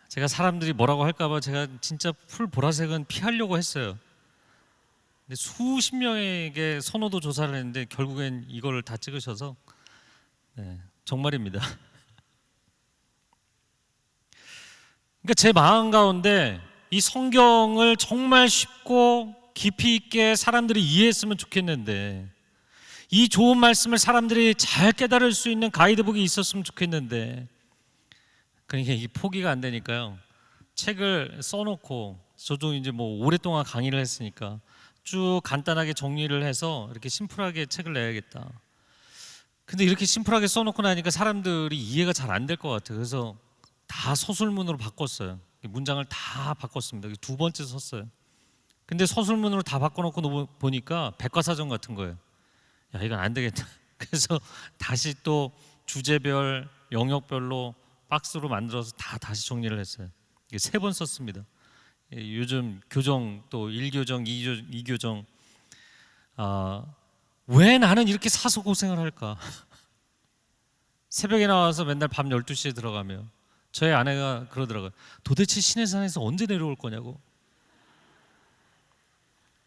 제가 사람들이 뭐라고 할까봐 제가 진짜 풀 보라색은 피하려고 했어요. 근데 수십 명에게 선호도 조사를 했는데 결국엔 이걸 다 찍으셔서 정말입니다. 그러니까 제 마음 가운데 이 성경을 정말 쉽고 깊이 있게 사람들이 이해했으면 좋겠는데, 이 좋은 말씀을 사람들이 잘 깨달을 수 있는 가이드북이 있었으면 좋겠는데, 그러니까 이게 포기가 안 되니까요. 책을 써놓고, 저도 이제 뭐 오랫동안 강의를 했으니까 쭉 간단하게 정리를 해서 이렇게 심플하게 책을 내야겠다. 근데 이렇게 심플하게 써놓고 나니까 사람들이 이해가 잘 안 될 것 같아요. 그래서 다 서술문으로 바꿨어요. 문장을 다 바꿨습니다. 2번째 썼어요. 근데 서술문으로 다 바꿔놓고 보니까 백과사전 같은 거예요. 야, 이건 안 되겠다. 그래서 다시 또 주제별, 영역별로 박스로 만들어서 다시 정리를 했어요. 이게 3번 썼습니다. 요즘 교정 또 1교정, 2교정 왜 나는 이렇게 사서 고생을 할까? 새벽에 나와서 맨날 밤 12시에 들어가며 저희 아내가 그러더라고요. 도대체 시내산에서 언제 내려올 거냐고.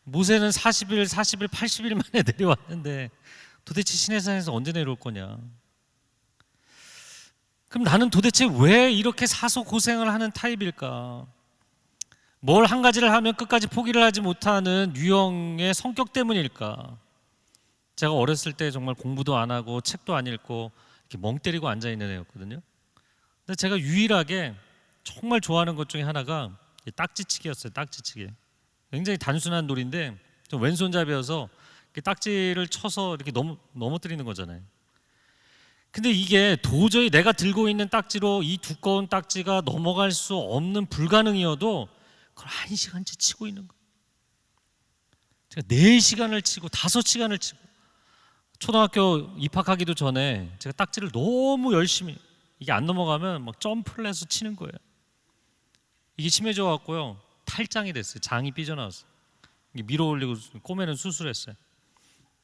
모세는 40일, 80일 만에 내려왔는데 도대체 시내산에서 언제 내려올 거냐. 그럼 나는 도대체 왜 이렇게 사서 고생을 하는 타입일까? 뭘 한 가지를 하면 끝까지 포기를 하지 못하는 유형의 성격 때문일까? 제가 어렸을 때 정말 공부도 안 하고 책도 안 읽고 이렇게 멍 때리고 앉아 있는 애였거든요. 근데 제가 유일하게 정말 좋아하는 것 중에 하나가 딱지치기였어요. 딱지치기. 굉장히 단순한 놀이인데 좀 왼손잡이여서 딱지를 쳐서 이렇게 넘어뜨리는 거잖아요. 근데 이게 도저히 내가 들고 있는 딱지로 이 두꺼운 딱지가 넘어갈 수 없는 불가능이어도 그걸 1시간째 치고 있는 거예요. 제가 4시간을 치고 5시간을 치고 초등학교 입학하기도 전에 제가 딱지를 너무 열심히 이게 안 넘어가면 막 점프를 해서 치는 거예요. 이게 심해져 갖고요. 탈장이 됐어요. 장이 삐져나왔어요. 밀어 올리고 꼬매는 수술했어요.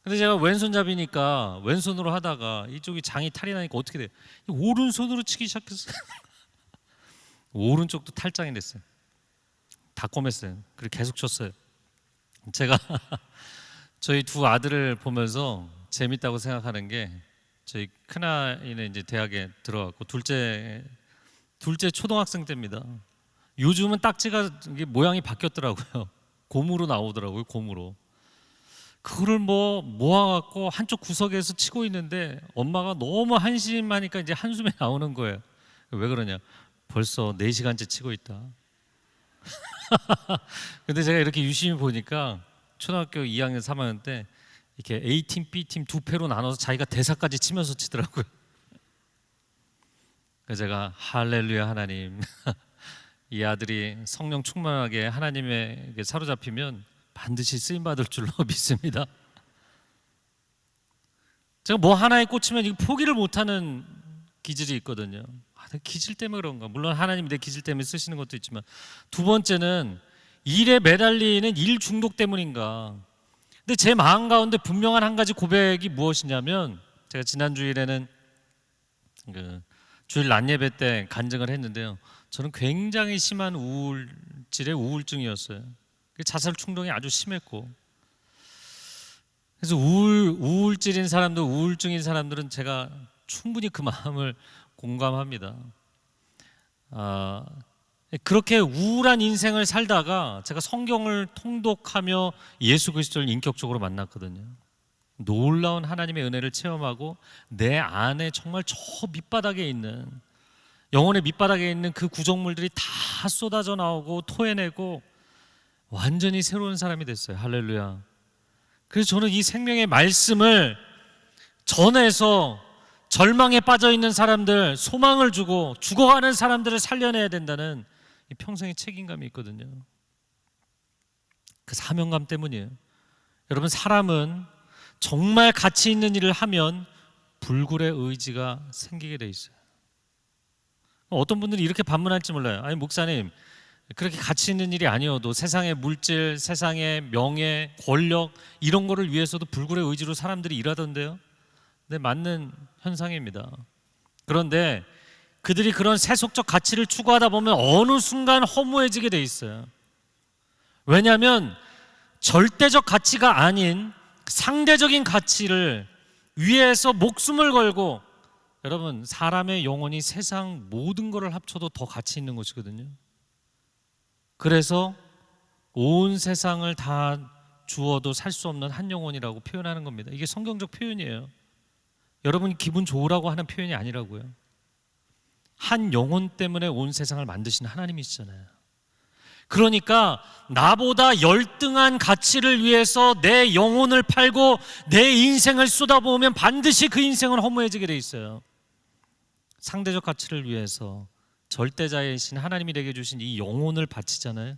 근데 제가 왼손잡이니까 왼손으로 하다가 이쪽이 장이 탈이 나니까 어떻게 돼요? 오른손으로 치기 시작했어요. 오른쪽도 탈장이 됐어요. 다 꼬맸어요. 그리고 계속 쳤어요. 제가 저희 2 아들을 보면서 재밌다고 생각하는 게 저희 큰아이는 이제 대학에 들어갔고 둘째 초등학생 때입니다. 요즘은 딱지가 이게 모양이 바뀌었더라고요. 고무로 나오더라고요. 고무로. 그거를 모아갖고 한쪽 구석에서 치고 있는데 엄마가 너무 한심하니까 이제 한숨이 나오는 거예요. 왜 그러냐? 벌써 4시간째 치고 있다. 근데 제가 이렇게 유심히 보니까 초등학교 2학년 3학년 때 이렇게 A팀, B팀 2패로 나눠서 자기가 대사까지 치면서 치더라고요. 그래서 제가 할렐루야 하나님, 이 아들이 성령 충만하게 하나님에게 사로잡히면 반드시 쓰임받을 줄로 믿습니다. 제가 뭐 하나에 꽂히면 포기를 못하는 기질이 있거든요. 내 기질 때문에 그런가. 물론 하나님이 내 기질 때문에 쓰시는 것도 있지만, 2번째는 일에 매달리는 일 중독 때문인가. 근데 제 마음 가운데 분명한 한 가지 고백이 무엇이냐면, 제가 지난 주일에는 주일 낮 예배 때 간증을 했는데요. 저는 굉장히 심한 우울질의 우울증이었어요. 자살 충동이 아주 심했고, 그래서 우울질인 사람들, 우울증인 사람들은 제가 충분히 그 마음을 공감합니다. 그렇게 우울한 인생을 살다가 제가 성경을 통독하며 예수 그리스도를 인격적으로 만났거든요. 놀라운 하나님의 은혜를 체험하고 내 안에 정말 저 밑바닥에 있는, 영혼의 밑바닥에 있는 그 구정물들이 다 쏟아져 나오고 토해내고 완전히 새로운 사람이 됐어요. 할렐루야. 그래서 저는 이 생명의 말씀을 전해서 절망에 빠져 있는 사람들, 소망을 주고 죽어가는 사람들을 살려내야 된다는 이 평생의 책임감이 있거든요. 그 사명감 때문이에요. 여러분, 사람은 정말 가치 있는 일을 하면 불굴의 의지가 생기게 돼 있어요. 어떤 분들이 이렇게 반문할지 몰라요. 아니, 목사님, 그렇게 가치 있는 일이 아니어도 세상의 물질, 세상의 명예, 권력 이런 거를 위해서도 불굴의 의지로 사람들이 일하던데요. 네, 맞는 현상입니다. 그런데 그들이 그런 세속적 가치를 추구하다 보면 어느 순간 허무해지게 돼 있어요. 왜냐하면 절대적 가치가 아닌 상대적인 가치를 위해서 목숨을 걸고, 여러분, 사람의 영혼이 세상 모든 것을 합쳐도 더 가치 있는 것이거든요. 그래서 온 세상을 다 주어도 살 수 없는 한 영혼이라고 표현하는 겁니다. 이게 성경적 표현이에요. 여러분이 기분 좋으라고 하는 표현이 아니라고요. 한 영혼 때문에 온 세상을 만드신 하나님이시잖아요. 그러니까 나보다 열등한 가치를 위해서 내 영혼을 팔고 내 인생을 쏟아부으면 반드시 그 인생은 허무해지게 돼 있어요. 상대적 가치를 위해서 절대자이신 하나님이 내게 주신 이 영혼을 바치잖아요.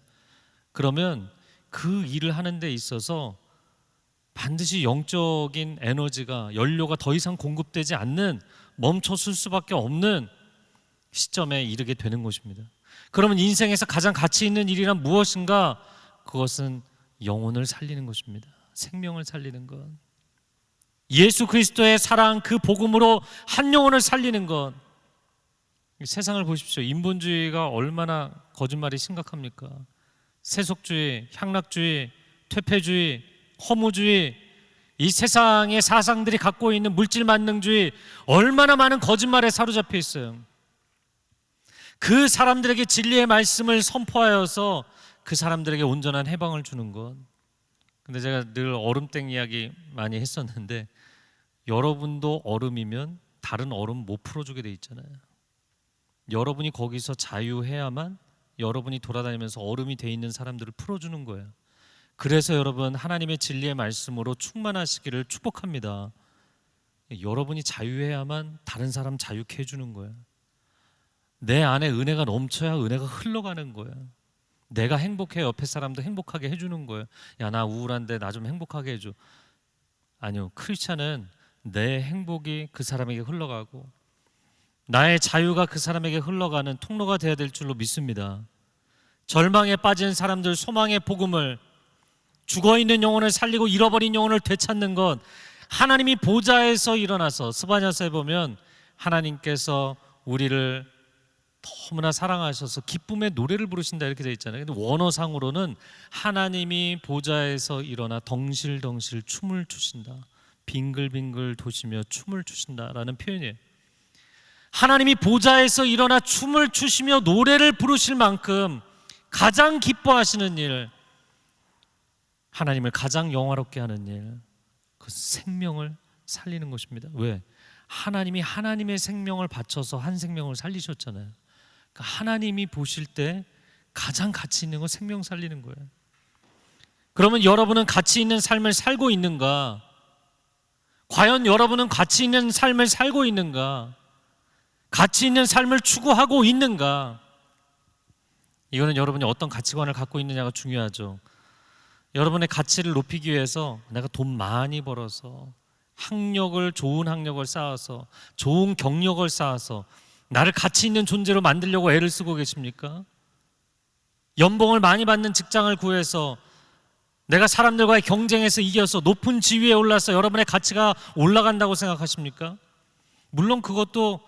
그러면 그 일을 하는 데 있어서 반드시 영적인 에너지가, 연료가 더 이상 공급되지 않는, 멈춰설 수밖에 없는 시점에 이르게 되는 것입니다. 그러면 인생에서 가장 가치 있는 일이란 무엇인가? 그것은 영혼을 살리는 것입니다. 생명을 살리는 것, 예수 그리스도의 사랑, 그 복음으로 한 영혼을 살리는 것. 세상을 보십시오. 인본주의가 얼마나 거짓말이 심각합니까? 세속주의, 향락주의, 퇴폐주의, 허무주의, 이 세상의 사상들이 갖고 있는 물질 만능주의, 얼마나 많은 거짓말에 사로잡혀 있어요. 그 사람들에게 진리의 말씀을 선포하여서 그 사람들에게 온전한 해방을 주는 것. 근데 제가 늘 얼음땡 이야기 많이 했었는데, 여러분도 얼음이면 다른 얼음 못 풀어주게 돼 있잖아요. 여러분이 거기서 자유해야만 여러분이 돌아다니면서 얼음이 돼 있는 사람들을 풀어주는 거예요. 그래서 여러분, 하나님의 진리의 말씀으로 충만하시기를 축복합니다. 여러분이 자유해야만 다른 사람 자유케 해주는 거예요. 내 안에 은혜가 넘쳐야 은혜가 흘러가는 거예요. 내가 행복해 옆에 사람도 행복하게 해주는 거예요. 야, 나 우울한데 나 좀 행복하게 해줘. 아니요, 크리스찬은 내 행복이 그 사람에게 흘러가고 나의 자유가 그 사람에게 흘러가는 통로가 되어야 될 줄로 믿습니다. 절망에 빠진 사람들 소망의 복음을, 죽어있는 영혼을 살리고 잃어버린 영혼을 되찾는 것, 하나님이 보좌에서 일어나서, 스바냐서에 보면 하나님께서 우리를 너무나 사랑하셔서 기쁨의 노래를 부르신다 이렇게 되어 있잖아요. 근데 원어상으로는 하나님이 보좌에서 일어나 덩실덩실 춤을 추신다, 빙글빙글 도시며 춤을 추신다라는 표현이에요. 하나님이 보좌에서 일어나 춤을 추시며 노래를 부르실 만큼 가장 기뻐하시는 일, 하나님을 가장 영화롭게 하는 일, 그 생명을 살리는 것입니다. 왜? 하나님이 하나님의 생명을 바쳐서 한 생명을 살리셨잖아요. 그러니까 하나님이 보실 때 가장 가치 있는 건 생명 살리는 거예요. 그러면 여러분은 가치 있는 삶을 살고 있는가? 과연 여러분은 가치 있는 삶을 살고 있는가? 가치 있는 삶을 추구하고 있는가? 이거는 여러분이 어떤 가치관을 갖고 있느냐가 중요하죠. 여러분의 가치를 높이기 위해서 내가 돈 많이 벌어서 좋은 학력을 쌓아서 좋은 경력을 쌓아서 나를 가치 있는 존재로 만들려고 애를 쓰고 계십니까? 연봉을 많이 받는 직장을 구해서 내가 사람들과의 경쟁에서 이겨서 높은 지위에 올라서 여러분의 가치가 올라간다고 생각하십니까? 물론 그것도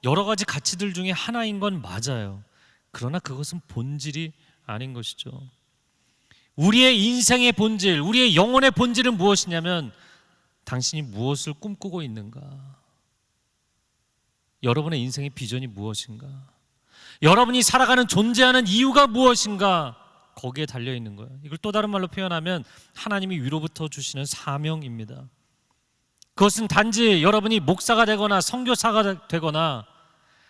여러 가지 가치들 중에 하나인 건 맞아요. 그러나 그것은 본질이 아닌 것이죠. 우리의 인생의 본질, 우리의 영혼의 본질은 무엇이냐면 당신이 무엇을 꿈꾸고 있는가? 여러분의 인생의 비전이 무엇인가? 여러분이 살아가는 존재하는 이유가 무엇인가? 거기에 달려있는 거예요. 이걸 또 다른 말로 표현하면 하나님이 위로부터 주시는 사명입니다. 그것은 단지 여러분이 목사가 되거나 선교사가 되거나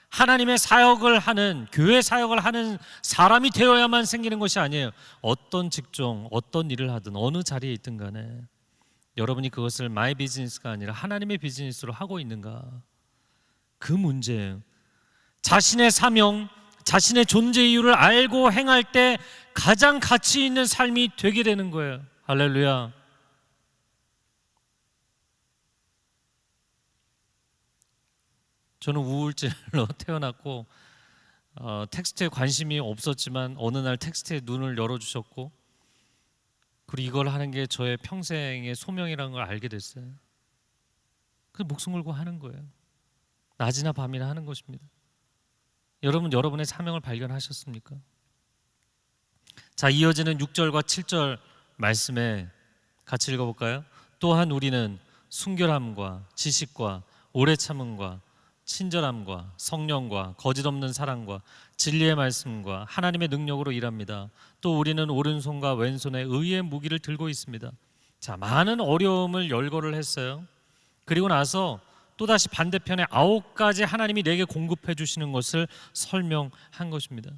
하나님의 사역을 하는, 교회 사역을 하는 사람이 되어야만 생기는 것이 아니에요. 어떤 직종, 어떤 일을 하든 어느 자리에 있든 간에 여러분이 그것을 마이 비즈니스가 아니라 하나님의 비즈니스로 하고 있는가? 그 문제예요. 자신의 사명, 자신의 존재 이유를 알고 행할 때 가장 가치 있는 삶이 되게 되는 거예요. 할렐루야. 저는 우울증으로 태어났고 텍스트에 관심이 없었지만 어느 날 텍스트에 눈을 열어주셨고, 그리고 이걸 하는 게 저의 평생의 소명이라는 걸 알게 됐어요. 그래서 목숨 걸고 하는 거예요. 낮이나 밤이나 하는 것입니다. 여러분, 여러분의 사명을 발견하셨습니까? 자, 이어지는 6절과 7절 말씀에 같이 읽어볼까요? 또한 우리는 순결함과 지식과 오래 참음과 친절함과 성령과 거짓 없는 사랑과 진리의 말씀과 하나님의 능력으로 일합니다. 또 우리는 오른손과 왼손에 의의 무기를 들고 있습니다. 자, 많은 어려움을 열거를 했어요. 그리고 나서 또다시 반대편에 9가지 하나님이 내게 공급해 주시는 것을 설명한 것입니다.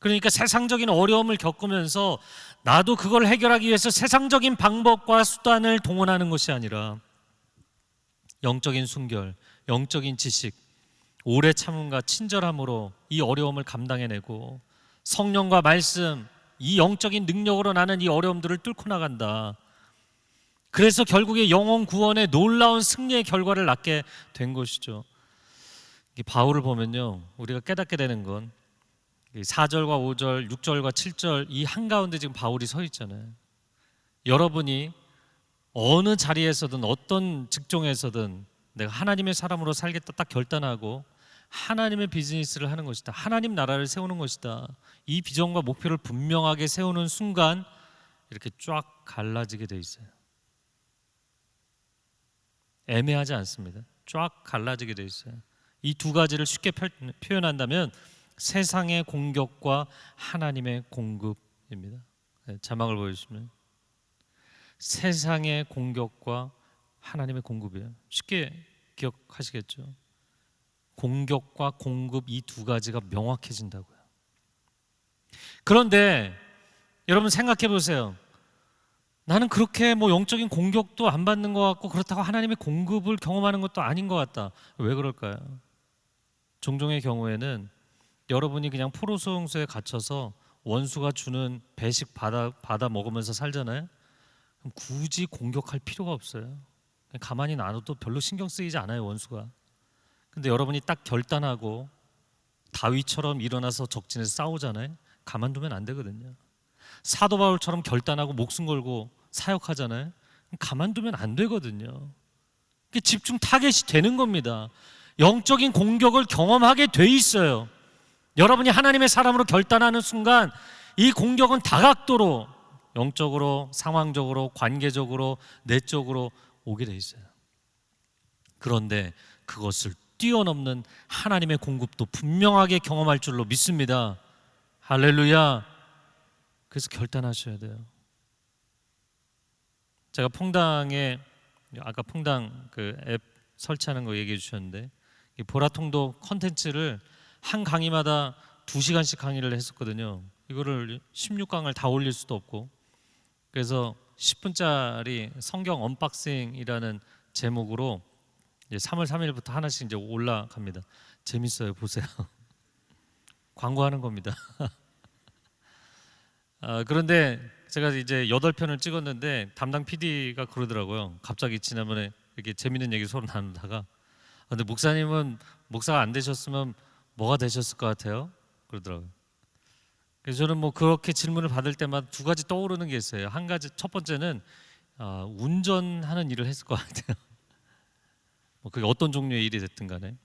그러니까 세상적인 어려움을 겪으면서 나도 그걸 해결하기 위해서 세상적인 방법과 수단을 동원하는 것이 아니라 영적인 순결, 영적인 지식, 오래 참음과 친절함으로 이 어려움을 감당해내고 성령과 말씀, 이 영적인 능력으로 나는 이 어려움들을 뚫고 나간다. 그래서 결국에 영혼 구원의 놀라운 승리의 결과를 낳게 된 것이죠. 이 바울을 보면요, 우리가 깨닫게 되는 건 4절과 5절, 6절과 7절 이 한가운데 지금 바울이 서 있잖아요. 여러분이 어느 자리에서든 어떤 직종에서든 내가 하나님의 사람으로 살겠다 딱 결단하고 하나님의 비즈니스를 하는 것이다, 하나님 나라를 세우는 것이다, 이 비전과 목표를 분명하게 세우는 순간 이렇게 쫙 갈라지게 돼 있어요. 애매하지 않습니다. 쫙 갈라지게 돼 있어요. 이 두 가지를 쉽게 표현한다면 세상의 공격과 하나님의 공급입니다. 자막을 보여주시면 세상의 공격과 하나님의 공급이에요. 쉽게 기억하시겠죠? 공격과 공급 이 두 가지가 명확해진다고요. 그런데 여러분 생각해 보세요. 나는 그렇게 영적인 공격도 안 받는 것 같고 그렇다고 하나님의 공급을 경험하는 것도 아닌 것 같다. 왜 그럴까요? 종종의 경우에는 여러분이 그냥 포로수용소에 갇혀서 원수가 주는 배식 받아 먹으면서 살잖아요. 그럼 굳이 공격할 필요가 없어요. 그냥 가만히 놔둬도 별로 신경 쓰이지 않아요, 원수가. 근데 여러분이 딱 결단하고 다윗처럼 일어나서 적진에서 싸우잖아요. 가만두면 안 되거든요. 사도 바울처럼 결단하고 목숨 걸고 사역하잖아요. 가만두면 안 되거든요. 집중 타겟이 되는 겁니다. 영적인 공격을 경험하게 돼 있어요. 여러분이 하나님의 사람으로 결단하는 순간 이 공격은 다각도로 영적으로, 상황적으로, 관계적으로, 내적으로 오게 돼 있어요. 그런데 그것을 뛰어넘는 하나님의 공급도 분명하게 경험할 줄로 믿습니다. 할렐루야. 그래서 결단하셔야 돼요. 제가 퐁당에 아까 퐁당 그 앱 설치하는 거 얘기해 주셨는데 이 보라통도 컨텐츠를 한 강의마다 2시간씩 강의를 했었거든요. 이거를 16강을 다 올릴 수도 없고 그래서 10분짜리 성경 언박싱이라는 제목으로 이제 3월 3일부터 하나씩 이제 올라갑니다. 재밌어요. 보세요. 광고하는 겁니다. 그런데 제가 이제 8편을 찍었는데 담당 PD가 그러더라고요. 갑자기 지난번에 이렇게 재밌는 얘기 서로 나누다가 근데 목사님은 목사가 안 되셨으면 뭐가 되셨을 것 같아요? 그러더라고요. 그래서 저는 그렇게 질문을 받을 때마다 두 가지 떠오르는 게 있어요. 한 가지, 첫 번째는 운전하는 일을 했을 것 같아요. 그게 어떤 종류의 일이 됐든 간에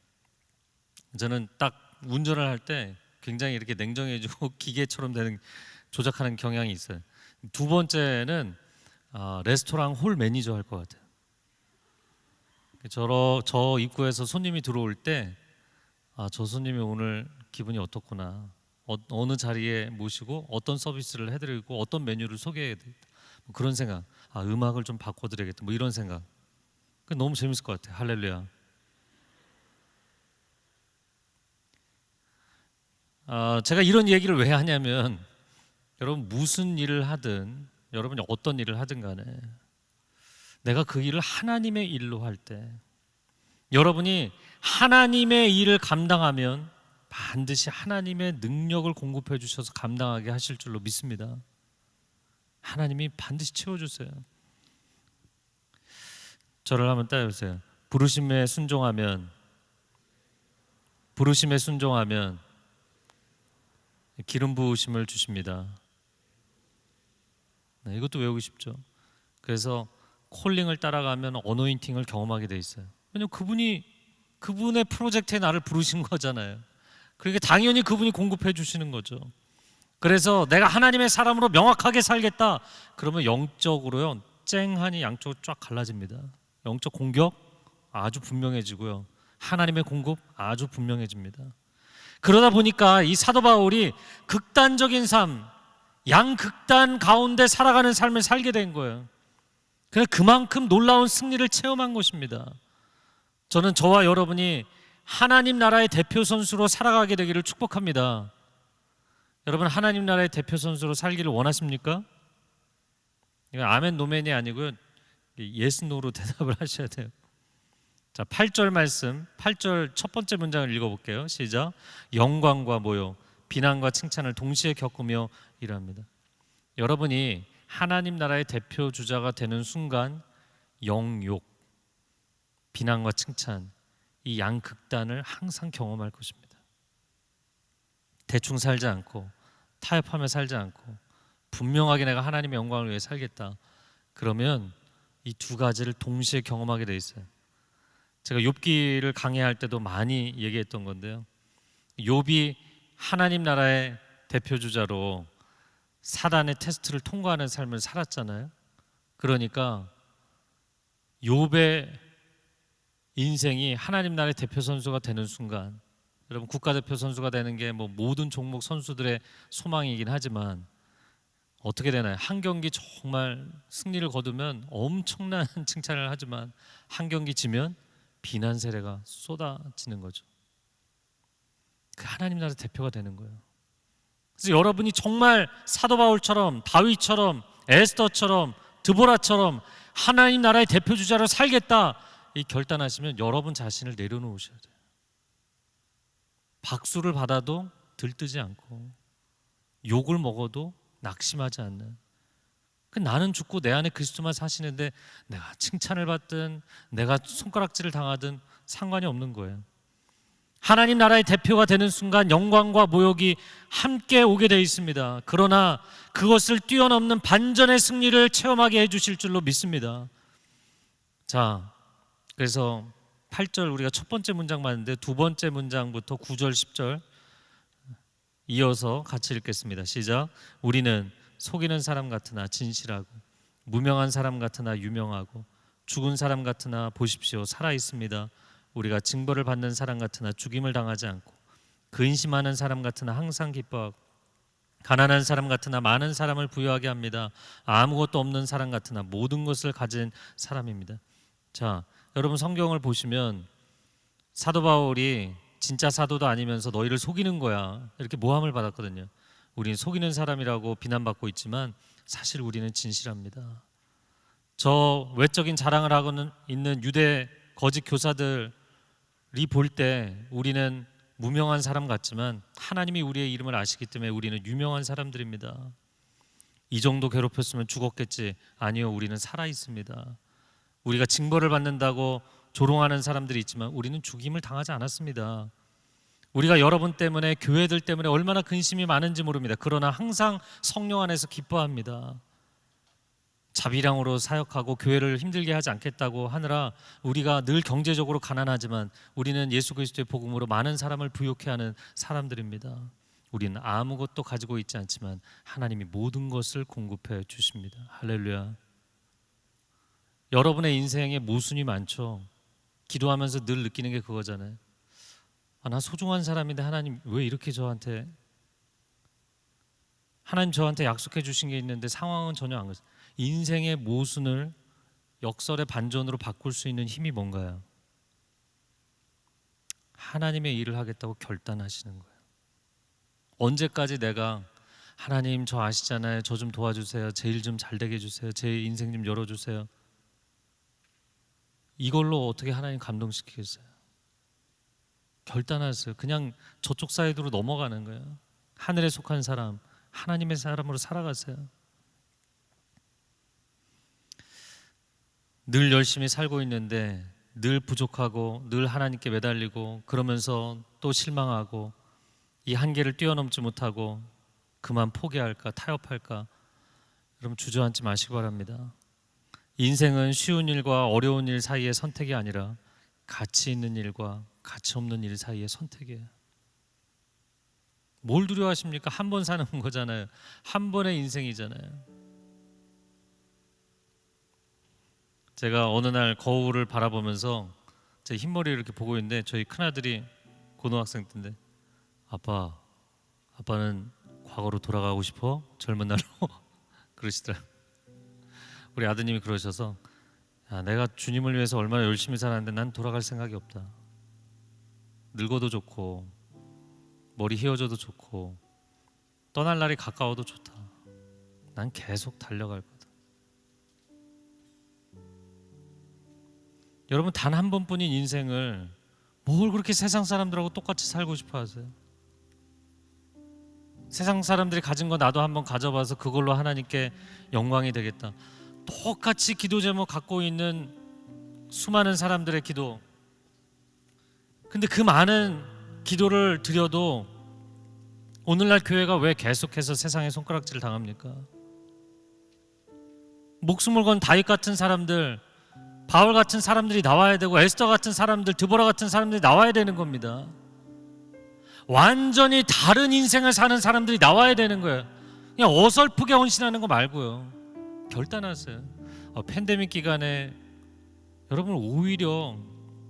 저는 딱 운전을 할 때 굉장히 이렇게 냉정해지고 기계처럼 조작하는 경향이 있어요. 두 번째는 레스토랑 홀 매니저 할 것 같아요. 저 입구에서 손님이 들어올 때 저 손님이 오늘 기분이 어떻구나, 어느 자리에 모시고 어떤 서비스를 해드리고 어떤 메뉴를 소개해야 되겠다, 그런 생각, 음악을 좀 바꿔드려야겠다, 이런 생각. 너무 재밌을 것 같아요. 할렐루야. 제가 이런 얘기를 왜 하냐면 여러분 무슨 일을 하든 여러분이 어떤 일을 하든 간에 내가 그 일을 하나님의 일로 할 때 여러분이 하나님의 일을 감당하면 반드시 하나님의 능력을 공급해 주셔서 감당하게 하실 줄로 믿습니다. 하나님이 반드시 채워주세요. 저를 한번 따라해보세요. 부르심에 순종하면 기름 부으심을 주십니다. 네, 이것도 외우고 싶죠. 그래서 콜링을 따라가면 어노인팅을 경험하게 돼 있어요. 왜냐면 그분의 프로젝트에 나를 부르신 거잖아요. 그러니까 당연히 그분이 공급해 주시는 거죠. 그래서 내가 하나님의 사람으로 명확하게 살겠다. 그러면 영적으로요, 쨍하니 양쪽으로 쫙 갈라집니다. 영적 공격 아주 분명해지고요, 하나님의 공급 아주 분명해집니다. 그러다 보니까 이 사도 바울이 극단적인 삶, 양극단 가운데 살아가는 삶을 살게 된 거예요. 그래서 그만큼 놀라운 승리를 체험한 것입니다. 저는 저와 여러분이 하나님 나라의 대표 선수로 살아가게 되기를 축복합니다. 여러분 하나님 나라의 대표 선수로 살기를 원하십니까? 이건 아멘 노멘이 아니고요, 예스 노로 대답을 하셔야 돼요. 자, 8절 말씀, 8절 첫 번째 문장을 읽어볼게요. 시작. 영광과 모욕, 비난과 칭찬을 동시에 겪으며 일합니다. 여러분이 하나님 나라의 대표 주자가 되는 순간 영욕, 비난과 칭찬, 이 양극단을 항상 경험할 것입니다. 대충 살지 않고 타협하며 살지 않고 분명하게 내가 하나님의 영광을 위해 살겠다. 그러면 이 두 가지를 동시에 경험하게 돼 있어요. 제가 욥기를 강의할 때도 많이 얘기했던 건데요. 욥이 하나님 나라의 대표 주자로 사단의 테스트를 통과하는 삶을 살았잖아요. 그러니까 욥의 인생이 하나님 나라의 대표 선수가 되는 순간, 여러분 국가대표 선수가 되는 게 뭐 모든 종목 선수들의 소망이긴 하지만 어떻게 되나요? 한 경기 정말 승리를 거두면 엄청난 칭찬을 하지만 한 경기 지면 비난 세례가 쏟아지는 거죠. 그 하나님 나라 대표가 되는 거예요. 그래서 여러분이 정말 사도 바울처럼, 다윗처럼, 에스더처럼, 드보라처럼 하나님 나라의 대표 주자로 살겠다 이 결단하시면 여러분 자신을 내려놓으셔야 돼요. 박수를 받아도 들뜨지 않고 욕을 먹어도 낙심하지 않는, 나는 죽고 내 안에 그리스도만 사시는데 내가 칭찬을 받든 내가 손가락질을 당하든 상관이 없는 거예요. 하나님 나라의 대표가 되는 순간 영광과 모욕이 함께 오게 되어 있습니다. 그러나 그것을 뛰어넘는 반전의 승리를 체험하게 해주실 줄로 믿습니다. 자, 그래서 8절 우리가 첫 번째 문장 봤는데 두 번째 문장부터 9절 10절 이어서 같이 읽겠습니다. 시작. 우리는 속이는 사람 같으나 진실하고 무명한 사람 같으나 유명하고 죽은 사람 같으나 보십시오 살아 있습니다. 우리가 징벌을 받는 사람 같으나 죽임을 당하지 않고 근심하는 사람 같으나 항상 기뻐하고 가난한 사람 같으나 많은 사람을 부유하게 합니다. 아무것도 없는 사람 같으나 모든 것을 가진 사람입니다. 자, 여러분 성경을 보시면 사도 바울이 진짜 사도도 아니면서 너희를 속이는 거야 이렇게 모함을 받았거든요. 우리는 속이는 사람이라고 비난받고 있지만 사실 우리는 진실합니다. 저 외적인 자랑을 하고는 있는 유대 거짓 교사들이 볼 때 우리는 무명한 사람 같지만 하나님이 우리의 이름을 아시기 때문에 우리는 유명한 사람들입니다. 이 정도 괴롭혔으면 죽었겠지. 아니요, 우리는 살아 있습니다. 우리가 징벌을 받는다고 조롱하는 사람들이 있지만 우리는 죽임을 당하지 않았습니다. 우리가 여러분 때문에, 교회들 때문에 얼마나 근심이 많은지 모릅니다. 그러나 항상 성령 안에서 기뻐합니다. 자비량으로 사역하고 교회를 힘들게 하지 않겠다고 하느라 우리가 늘 경제적으로 가난하지만 우리는 예수 그리스도의 복음으로 많은 사람을 부욕해 하는 사람들입니다. 우리는 아무것도 가지고 있지 않지만 하나님이 모든 것을 공급해 주십니다. 할렐루야. 여러분의 인생에 모순이 많죠. 기도하면서 늘 느끼는 게 그거잖아요. 나 소중한 사람인데 하나님 왜 이렇게 저한테, 하나님 저한테 약속해 주신 게 있는데 상황은 전혀 안 그렇습니다. 인생의 모순을 역설의 반전으로 바꿀 수 있는 힘이 뭔가요? 하나님의 일을 하겠다고 결단하시는 거예요. 언제까지 내가 하나님 저 아시잖아요, 저 좀 도와주세요, 제 일 좀 잘 되게 해주세요, 제 인생 좀 열어주세요, 이걸로 어떻게 하나님 감동시키겠어요? 결단하세요. 그냥 저쪽 사이드로 넘어가는 거예요. 하늘에 속한 사람, 하나님의 사람으로 살아가세요. 늘 열심히 살고 있는데 늘 부족하고 늘 하나님께 매달리고 그러면서 또 실망하고 이 한계를 뛰어넘지 못하고 그만 포기할까 타협할까, 여러분 주저앉지 마시기 바랍니다. 인생은 쉬운 일과 어려운 일 사이의 선택이 아니라 가치 있는 일과 가치 없는 일 사이의 선택이에요. 뭘 두려워하십니까? 한 번 사는 거잖아요. 한 번의 인생이잖아요. 제가 어느 날 거울을 바라보면서 제 흰머리를 이렇게 보고 있는데 저희 큰아들이 고등학생 때인데 아빠는 과거로 돌아가고 싶어? 젊은 날로? 그러시더라고요. 우리 아드님이 그러셔서 내가 주님을 위해서 얼마나 열심히 살았는데 난 돌아갈 생각이 없다. 늙어도 좋고 머리 휘어져도 좋고 떠날 날이 가까워도 좋다. 난 계속 달려갈 거다. 여러분 단 한 번뿐인 인생을 뭘 그렇게 세상 사람들하고 똑같이 살고 싶어 하세요? 세상 사람들이 가진 거 나도 한번 가져봐서 그걸로 하나님께 영광이 되겠다. 똑같이 기도 제목 갖고 있는 수많은 사람들의 기도. 근데 그 많은 기도를 드려도 오늘날 교회가 왜 계속해서 세상에 손가락질을 당합니까? 목숨을 건 다윗 같은 사람들, 바울 같은 사람들이 나와야 되고, 에스더 같은 사람들, 드보라 같은 사람들이 나와야 되는 겁니다. 완전히 다른 인생을 사는 사람들이 나와야 되는 거예요. 그냥 어설프게 헌신하는 거 말고요. 결단하세요. 팬데믹 기간에 여러분 오히려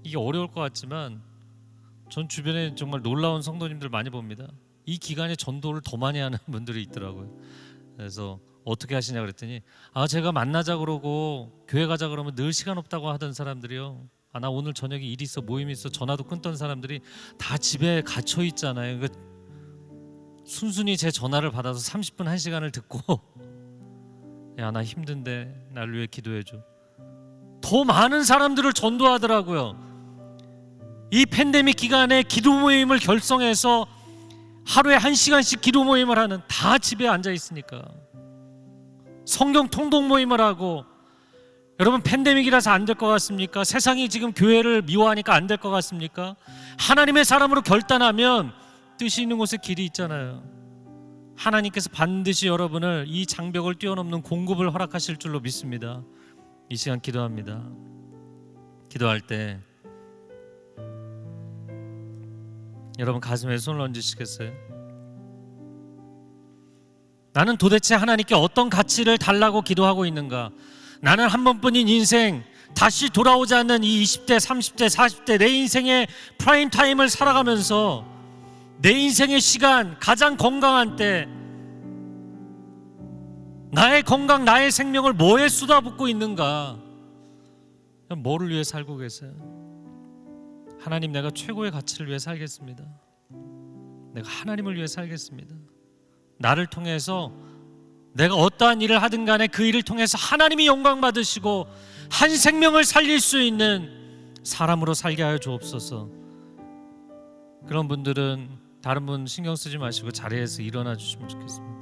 이게 어려울 것 같지만 전 주변에 정말 놀라운 성도님들 많이 봅니다. 이 기간에 전도를 더 많이 하는 분들이 있더라고요. 그래서 어떻게 하시냐 그랬더니 제가 만나자 그러고 교회 가자 그러면 늘 시간 없다고 하던 사람들이요, 나 오늘 저녁에 일 있어, 모임 있어, 전화도 끊던 사람들이 다 집에 갇혀 있잖아요. 그러니까 순순히 제 전화를 받아서 30분 1시간을 듣고 야, 나 힘든데 나를 위해 기도해줘. 더 많은 사람들을 전도하더라고요. 이 팬데믹 기간에 기도 모임을 결성해서 하루에 1시간씩 기도 모임을 하는, 다 집에 앉아 있으니까 성경 통독 모임을 하고. 여러분, 팬데믹이라서 안 될 것 같습니까? 세상이 지금 교회를 미워하니까 안 될 것 같습니까? 하나님의 사람으로 결단하면 뜻이 있는 곳에 길이 있잖아요. 하나님께서 반드시 여러분을 이 장벽을 뛰어넘는 공급을 허락하실 줄로 믿습니다. 이 시간 기도합니다. 기도할 때 여러분 가슴에 손을 얹으시겠어요? 나는 도대체 하나님께 어떤 가치를 달라고 기도하고 있는가? 나는 한 번뿐인 인생, 다시 돌아오지 않는 이 20대, 30대, 40대 내 인생의 프라임 타임을 살아가면서 내 인생의 시간, 가장 건강한 때 나의 건강, 나의 생명을 뭐에 쏟아붓고 있는가? 뭐를 위해 살고 계세요? 하나님, 내가 최고의 가치를 위해 살겠습니다. 내가 하나님을 위해 살겠습니다. 나를 통해서 내가 어떠한 일을 하든 간에 그 일을 통해서 하나님이 영광 받으시고 한 생명을 살릴 수 있는 사람으로 살게 하여 주옵소서. 그런 분들은 다른 분 신경 쓰지 마시고 자리에서 일어나 주시면 좋겠습니다.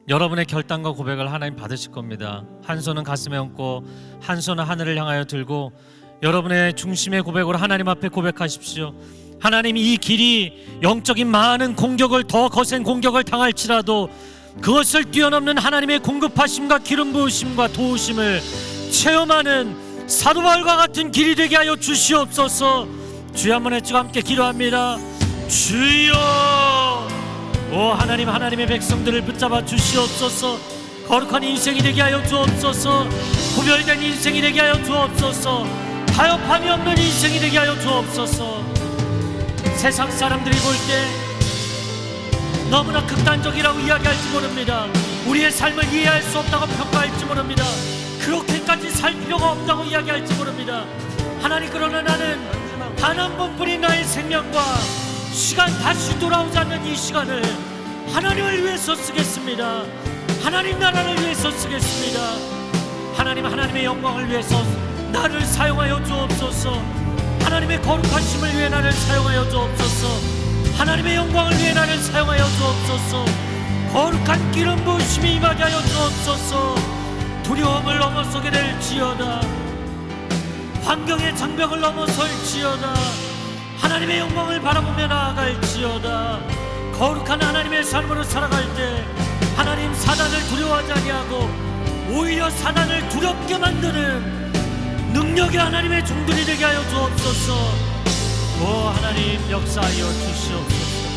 여러분의 결단과 고백을 하나님 받으실 겁니다. 한 손은 가슴에 얹고 한 손은 하늘을 향하여 들고 여러분의 중심의 고백으로 하나님 앞에 고백하십시오. 하나님, 이 길이 영적인 많은 공격을, 더 거센 공격을 당할지라도 그것을 뛰어넘는 하나님의 공급하심과 기름 부으심과 도우심을 체험하는 사도 바울과 같은 길이 되게 하여 주시옵소서. 주여 한번 외치고 함께 기도합니다. 주여, 오 하나님, 하나님의 백성들을 붙잡아 주시옵소서. 거룩한 인생이 되게 하여 주옵소서. 구별된 인생이 되게 하여 주옵소서. 타협함이 없는 인생이 되게 하여 주옵소서. 세상 사람들이 볼 때 너무나 극단적이라고 이야기할지 모릅니다. 우리의 삶을 이해할 수 없다고 평가할지 모릅니다. 그렇게까지 살 필요가 없다고 이야기할지 모릅니다. 하나님, 그러나 나는 단 한 번뿐인 나의 생명과 시간, 다시 돌아오지 않는 이 시간을 하나님을 위해서 쓰겠습니다. 하나님 나라를 위해서 쓰겠습니다. 하나님, 하나님의 영광을 위해서 나를 사용하여 주옵소서. 하나님의 거룩하심을 위해 나를 사용하여 주옵소서. 하나님의 영광을 위해 나를 사용하여 주옵소서. 거룩한 기름 부으심이 임하게 하여 주옵소서. 두려움을 넘어서게 될지어다. 환경의 장벽을 넘어설지어다. 하나님의 영광을 바라보며 나아갈지어다. 거룩한 하나님의 삶으로 살아갈 때 하나님, 사단을 두려워하지 아니하고 오히려 사단을 두렵게 만드는 능력의 하나님의 종들이 되게 하여 주옵소서. 오 하나님, 역사하여 주시옵소서.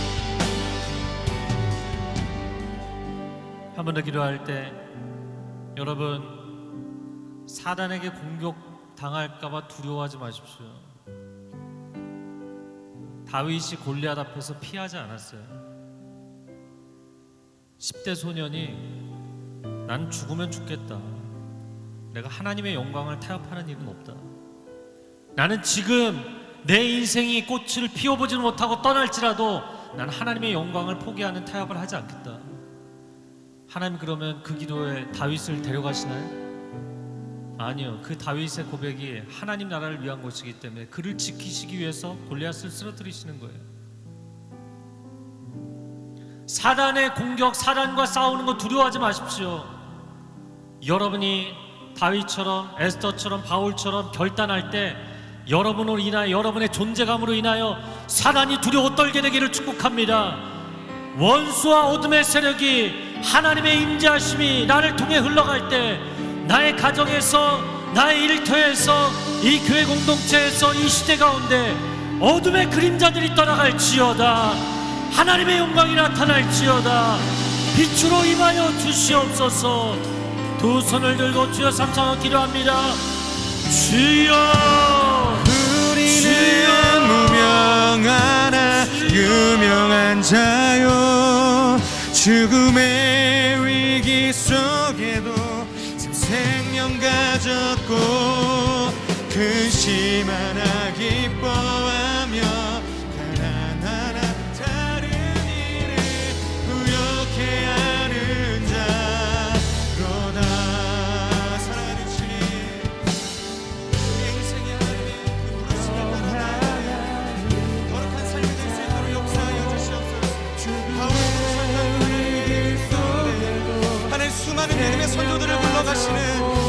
한 번 더 기도할 때 여러분, 사단에게 공격당할까봐 두려워하지 마십시오. 다윗이 골리앗 앞에서 피하지 않았어요. 10대 소년이 난 죽으면 죽겠다, 내가 하나님의 영광을 타협하는 일은 없다, 나는 지금 내 인생이 꽃을 피워보지는 못하고 떠날지라도 난 하나님의 영광을 포기하는 타협을 하지 않겠다. 하나님, 그러면 그 기도에 다윗을 데려가시나요? 아니요. 그 다윗의 고백이 하나님 나라를 위한 것이기 때문에 그를 지키시기 위해서 골리앗을 쓰러뜨리시는 거예요. 사단의 공격, 사단과 싸우는 거 두려워하지 마십시오. 여러분이 다윗처럼, 에스더처럼, 바울처럼 결단할 때 여러분으로 인하여, 여러분의 존재감으로 인하여 사단이 두려워 떨게 되기를 축복합니다. 원수와 어둠의 세력이 하나님의 임재하심이 나를 통해 흘러갈 때 나의 가정에서, 나의 일터에서, 이 교회 공동체에서, 이 시대 가운데 어둠의 그림자들이 떠나갈지어다. 하나님의 영광이 나타날지어다. 빛으로 임하여 주시옵소서. 두 손을 들고 주여 삼창어 기도합니다. 주여, 우리는 무명하나 유명한 자요, 죽음의 위기 속에도 참 생명 가졌고 근심하나 기뻐하며 가난하나 다른 일을 부욕해 하는 자로다. 사랑하는 주님, 우리 인생의 하나님의 그 부르심에 따라 거룩한 삶이 될 수 있도록 역사하여 주시옵소서. 바울의 부르심에 하나님 수많은 믿음의 선조들을 불러가시는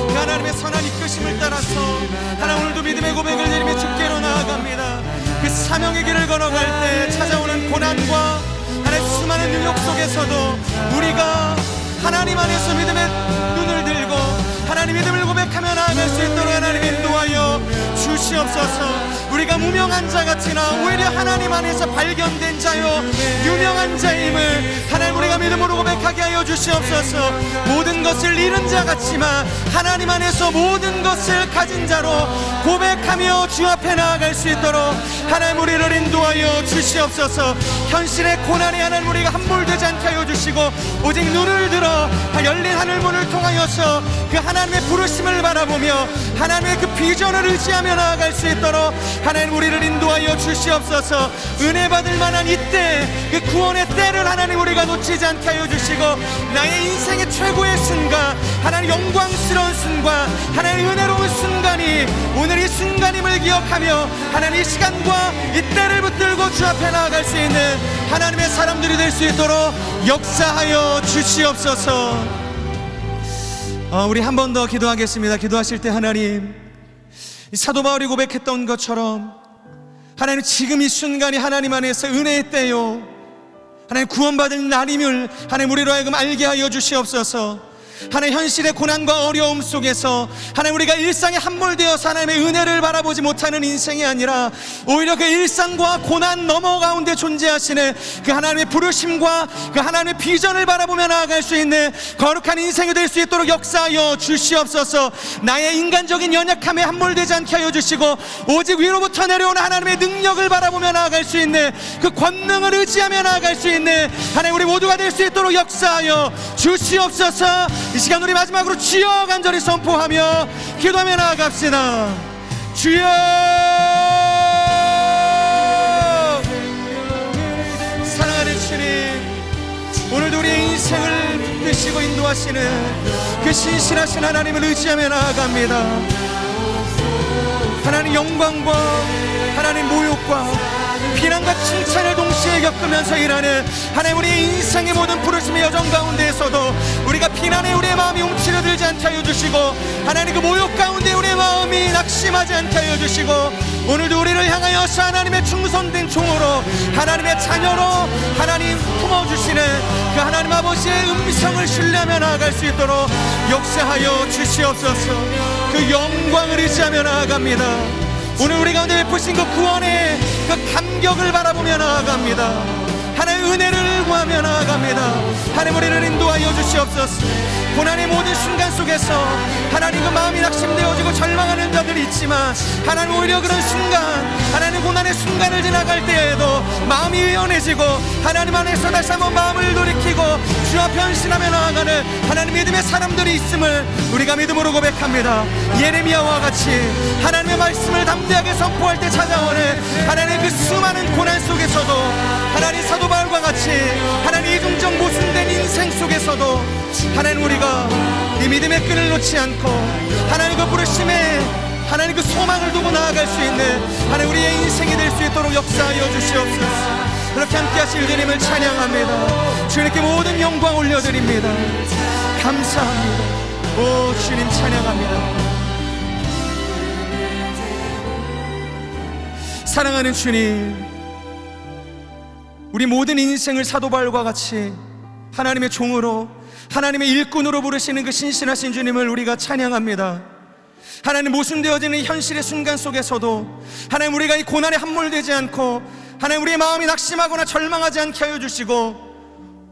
그 하나님의 선한 이끄심을 따라서 하나님 오늘도 믿음의 고백을 드리며 주께로 나아갑니다. 그 사명의 길을 걸어갈 때 찾아오는 고난과 하나님 수많은 능력 속에서도 우리가 하나님 안에서 믿음의 눈을 들고 하나님 믿음을 고백하며 나아갈 수 있도록 하나님 인도하여 주시옵소서. 우리가 무명한 자 같으나 오히려 하나님 안에서 발견된 자요 유명한 자임을 하나님 우리가 믿음으로 고백하게 하여 주시옵소서. 모든 것을 잃은 자 같지만 하나님 안에서 모든 것을 가진 자로 고백하며 주 앞에 나아갈 수 있도록 하나님 우리를 인도하여 주시옵소서. 현실의 고난에 하나님 우리가 함몰되지 않게 하여 주시고 오직 눈을 들어 열린 하늘문을 통하여서 그 하나님의 부르심을 바라보며 하나님의 그 비전을 의지하며 나아갈 수 있도록 하나님 우리를 인도하여 주시옵소서. 은혜 받을 만한 이때 그 구원의 때를 하나님 우리가 놓치지 않게 하여 주시고 나의 인생의 최고의 순간, 하나님 영광스러운 순간, 하나님 은혜로운 순간이 오늘 이 순간임을 기억하며 하나님 이 시간과 이 때를 붙들고 주 앞에 나아갈 수 있는 하나님의 사람들이 될 수 있도록 역사하여 주시옵소서. 우리 한 번 더 기도하겠습니다. 기도하실 때 하나님, 사도 바울이 고백했던 것처럼 하나님 지금 이 순간이 하나님 안에서 은혜의 때요, 하나님 구원받을 날임을 하나님 우리로 하여금 알게 하여 주시옵소서. 하나님 현실의 고난과 어려움 속에서 하나님 우리가 일상에 함몰되어서 하나님의 은혜를 바라보지 못하는 인생이 아니라 오히려 그 일상과 고난 너머 가운데 존재하시는 그 하나님의 부르심과 그 하나님의 비전을 바라보며 나아갈 수 있는 거룩한 인생이 될 수 있도록 역사하여 주시옵소서. 나의 인간적인 연약함에 함몰되지 않게 하여 주시고 오직 위로부터 내려오는 하나님의 능력을 바라보며 나아갈 수 있는 그 권능을 의지하며 나아갈 수 있는 하나님 우리 모두가 될 수 있도록 역사하여 주시옵소서. 이 시간 우리 마지막으로 주여 간절히 선포하며 기도하며 나아갑시다. 주여, 사랑하는 주님, 오늘도 우리의 인생을 붙드시고 인도하시는 그 신실하신 하나님을 의지하며 나아갑니다. 하나님 영광과 하나님 모욕과 비난과 칭찬을 동시에 겪으면서 일하는 하나님 우리의 인생의 모든 부르심의 여정 가운데에서도 우리가 비난에 우리의 마음이 움츠러들지 않게 하여 주시고 하나님 그 모욕 가운데 우리의 마음이 낙심하지 않게 하여 주시고 오늘도 우리를 향하여서 하나님의 충성된 종으로 하나님의 자녀로 하나님 품어주시는 그 하나님 아버지의 음성을 신뢰하며 나아갈 수 있도록 역사하여 주시옵소서. 그 영광을 의지하며 나아갑니다. 오늘 우리 가운데 베푸신 그 구원의 그 감격을 바라보며 나아갑니다. 하나님의 은혜를 구하며 나아갑니다. 하나님 우리를 인도하여 주시옵소서. 고난의 모든 순간 속에서 하나님 그 마음이 낙심되어지고 절망하는 자들이 있지만 하나님 오히려 그런 순간 하나님 고난의 순간을 지나갈 때에도 마음이 유연해지고 하나님 안에서 다시 한번 마음을 돌이키고 주 앞에 헌신하며 나아가는 하나님 믿음의 사람들이 있음을 우리가 믿음으로 고백합니다. 예레미야와 같이 하나님의 말씀을 담대하게 선포할 때 찾아오는 하나님의 그 수많은 고난 속에서도 하나님 사도 바울과 같이 하나님 이중적 모순된 인생 속에서도 하나님 우리가 이 믿음의 끈을 놓지 않고 하나님 그 부르심에 하나님 그 소망을 두고 나아갈 수 있는 하나님 우리의 인생이 될 수 있도록 역사하여 주시옵소서. 그렇게 함께 하실 주님을 찬양합니다. 주님께 모든 영광 올려드립니다. 감사합니다. 오 주님 찬양합니다. 사랑하는 주님, 우리 모든 인생을 사도 바울과 같이 하나님의 종으로, 하나님의 일꾼으로 부르시는 그 신실하신 주님을 우리가 찬양합니다. 하나님, 모순되어지는 현실의 순간 속에서도 하나님, 우리가 이 고난에 함몰되지 않고 하나님, 우리의 마음이 낙심하거나 절망하지 않게 하여 주시고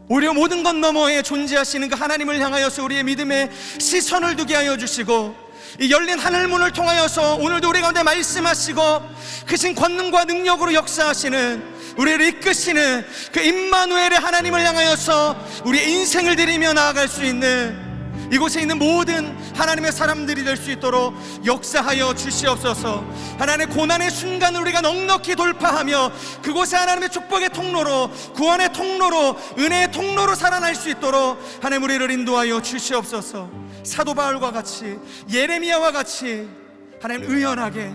오히려 모든 것 너머에 존재하시는 그 하나님을 향하여서 우리의 믿음의 시선을 두게 하여 주시고, 이 열린 하늘문을 통하여서 오늘도 우리 가운데 말씀하시고 크신 권능과 능력으로 역사하시는, 우리를 이끄시는 그 임마누엘의 하나님을 향하여서 우리의 인생을 드리며 나아갈 수 있는 이곳에 있는 모든 하나님의 사람들이 될 수 있도록 역사하여 주시옵소서. 하나님의 고난의 순간을 우리가 넉넉히 돌파하며 그곳에 하나님의 축복의 통로로, 구원의 통로로, 은혜의 통로로 살아날 수 있도록 하나님 우리를 인도하여 주시옵소서. 사도 바울과 같이, 예레미야와 같이 하나님 의연하게,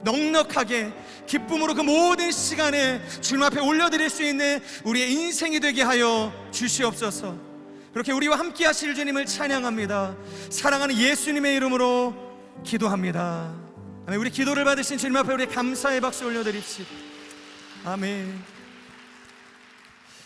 넉넉하게 기쁨으로 그 모든 시간을 주님 앞에 올려드릴 수 있는 우리의 인생이 되게 하여 주시옵소서. 그렇게 우리와 함께 하실 주님을 찬양합니다. 사랑하는 예수님의 이름으로 기도합니다. 아멘. 우리 기도를 받으신 주님 앞에 우리 감사의 박수 올려드립시다. 아멘.